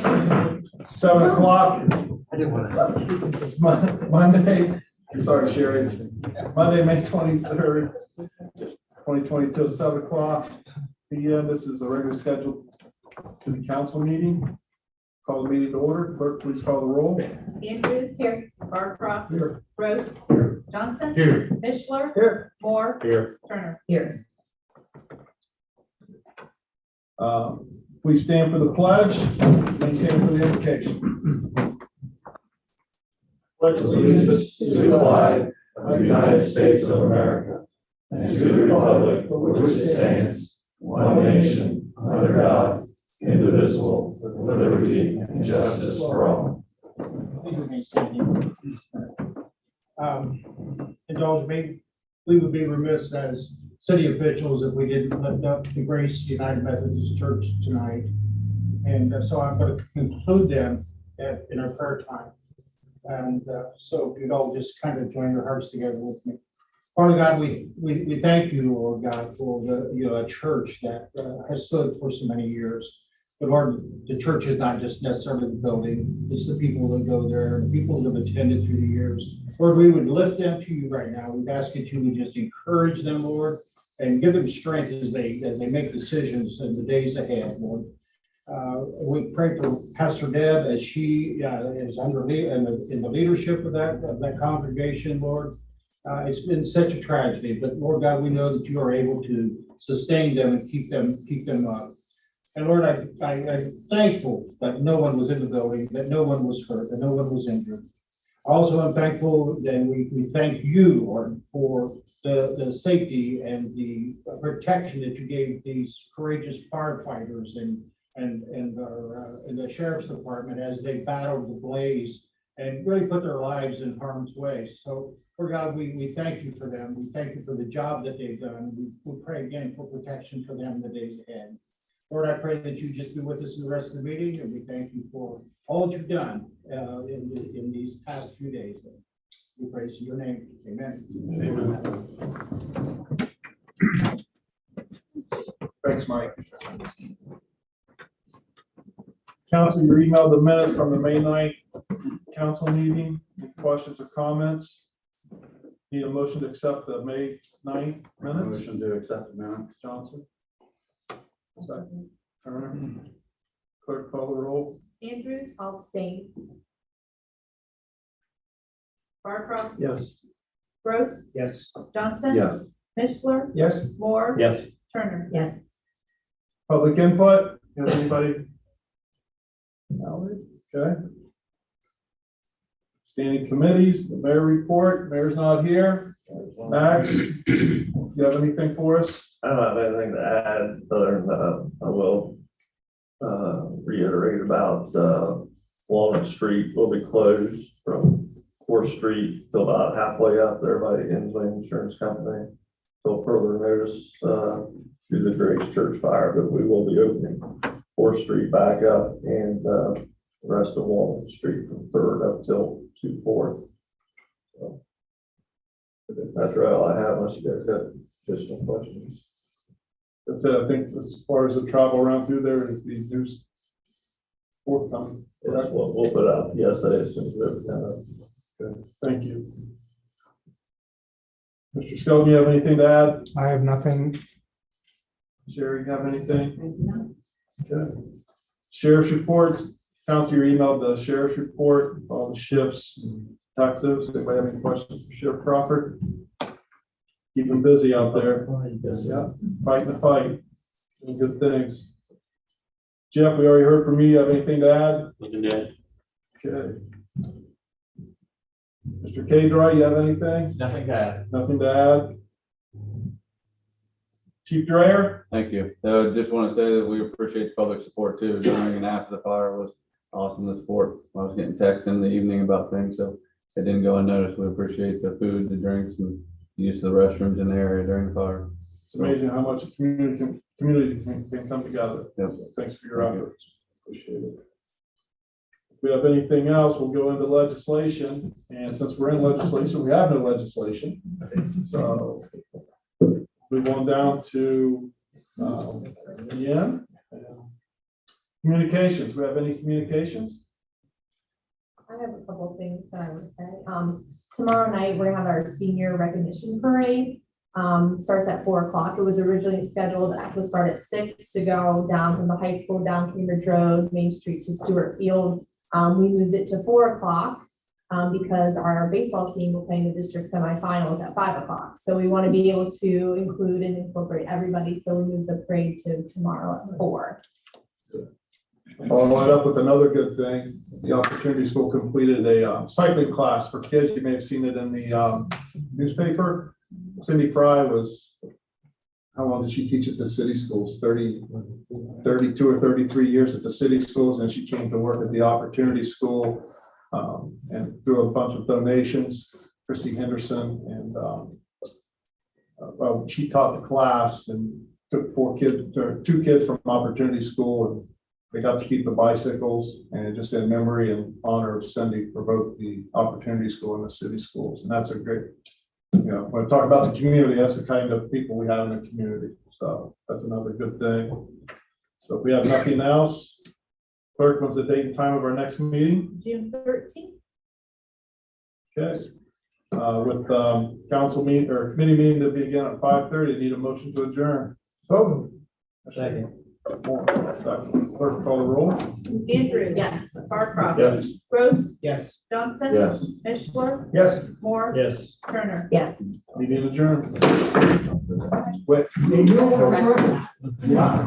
S3: 7 o'clock. It's Monday, sorry, Sherry, it's Monday, May 23rd, 2022, 7 o'clock p.m. This is a regular scheduled city council meeting. Call the meeting to order. Clerk, please call the roll.
S13: Andrews. Here. Barcroft.
S3: Here.
S13: Rose. Johnson.
S3: Here.
S13: Mishler.
S3: Here.
S13: Moore.
S3: Here.
S13: Turner. Here.
S3: Please stand for the pledge. Please stand for the invocation. Pledge
S5: Allegiance to the flag of the United States of America and to the republic for which it stands, one nation, under God, indivisible, with liberty and justice for all.
S15: Indulge me, we would be remiss as city officials if we didn't lift up the Grace United Methodist Church tonight. And so I'm going to conclude them in our prayer time. And so if you'd all just kind of join your hearts together with me. Father God, we thank you, Lord God, for the church that has stood for so many years. But Lord, the church is not just necessarily the building, it's the people that go there, the people that have attended through the years. Lord, we would lift them to you right now. We'd ask that you would just encourage them, Lord, and give them strength as they make decisions in the days ahead, Lord. We pray for Pastor Deb as she is under in the leadership of that congregation, Lord. It's been such a tragedy, but Lord God, we know that you are able to sustain them and keep them up. And Lord, I'm thankful that no one was in the building, that no one was hurt, that no one was injured. Also, I'm thankful that we thank you, Lord, for the safety and the protection that you gave these courageous firefighters and the sheriff's department as they battled the blaze and really put their lives in harm's way. So, Lord God, we thank you for them. We thank you for the job that they've done. We pray again for protection for them in the days ahead. Lord, I pray that you just be with us in the rest of the meeting, and we thank you for all that you've done in these past few days. We praise your name. Amen.
S3: Amen. Thanks, Mike. Council, you emailed the minutes from the May 9th council meeting. Any questions or comments? Need a motion to accept the May 9th minutes?
S4: Motion to accept the minutes.
S3: Johnson. Second. Turner. Clerk, call the roll.
S13: Andrews. Abstain. Barcroft.
S3: Yes.
S13: Rose.
S15: Yes.
S13: Johnson.
S4: Yes.
S13: Mishler.
S3: Yes.
S13: Moore.
S11: Yes.
S13: Turner. Yes.
S3: Public input. You have anybody? No. Okay. Standing committees, the mayor report. Mayor's not here. Max, you have anything for us?
S5: I don't have anything to add, other than I will reiterate about Walnut Street will be closed from 4th Street till about halfway up there by the Inslee Insurance Company. Till further notice due to the Grace Church fire, but we will be opening 4th Street back up and the rest of Walnut Street from 3rd up till 4th. So that's really all I have, unless you guys got additional questions.
S3: That's it. I think as far as the travel around through there, is the news forthcoming.
S5: Yes, we'll put out yesterday as soon as we have it.
S3: Okay, thank you. Mr. Skelton, you have anything to add?
S8: I have nothing.
S3: Sherry, you have anything? Okay. Sheriff's reports. Council, you emailed the sheriff's report, all the shifts and taxes. Anybody have any questions for Sheriff Crawford? Keep him busy out there. Yeah, fighting the fight. Doing good things. Jeff, we already heard from you. You have anything to add?
S11: Nothing to add.
S3: Okay. Mr. K-Dry, you have anything?
S11: Nothing to add.
S3: Nothing to add? Chief Dreyer?
S12: Thank you. Just want to say that we appreciate the public support too. During and after the fire was awesome, the support. I was getting texts in the evening about things, so it didn't go unnoticed. We appreciate the food, the drinks, and the use of the restrooms in the area during the fire.
S3: It's amazing how much a community can come together.
S12: Yep.
S3: Thanks for your efforts. Appreciate it. If we have anything else, we'll go into legislation. And since we're in legislation, we have no legislation. So move on down to the end. Communications, we have any communications?
S13: I have a couple of things that I would say. Tomorrow night, we're gonna have our senior recognition parade. Starts at 4 o'clock. It was originally scheduled to start at 6 to go down from the high school down Cambridge Road, Main Street to Stewart Field. We moved it to 4 o'clock because our baseball team will play in the district semifinals at 5 o'clock. So we want to be able to include and incorporate everybody. So we moved the parade to tomorrow at 4.
S3: Follow that up with another good thing. The Opportunity School completed a cycling class for kids. You may have seen it in the newspaper. Cindy Fry was, how long did she teach at the city schools? 32 or 33 years at the city schools, and she came to work at the Opportunity School and through a bunch of donations. Chrissy Henderson and she taught the class and took 2 kids from Opportunity School, and they got to keep the bicycles, and just in memory and honor of Cindy for both the Opportunity School and the city schools. And that's a great, when I talk about the community, that's the kind of people we have in the community. So that's another good thing. So if we have nothing else, clerk, what's the date and time of our next meeting?
S13: June 13th.
S3: Okay. With council meeting or committee meeting to begin at 5:30, need a motion to adjourn. So.
S11: Second.
S3: Clerk, call the roll.
S13: Andrew. Yes. Barcroft.
S3: Yes.
S13: Gross.
S15: Yes.
S13: Johnson.
S15: Yes.
S13: Mishler.
S3: Yes.
S13: Moore.
S11: Yes.
S13: Turner. Yes.
S3: Meeting adjourned. Quick.
S15: Yeah.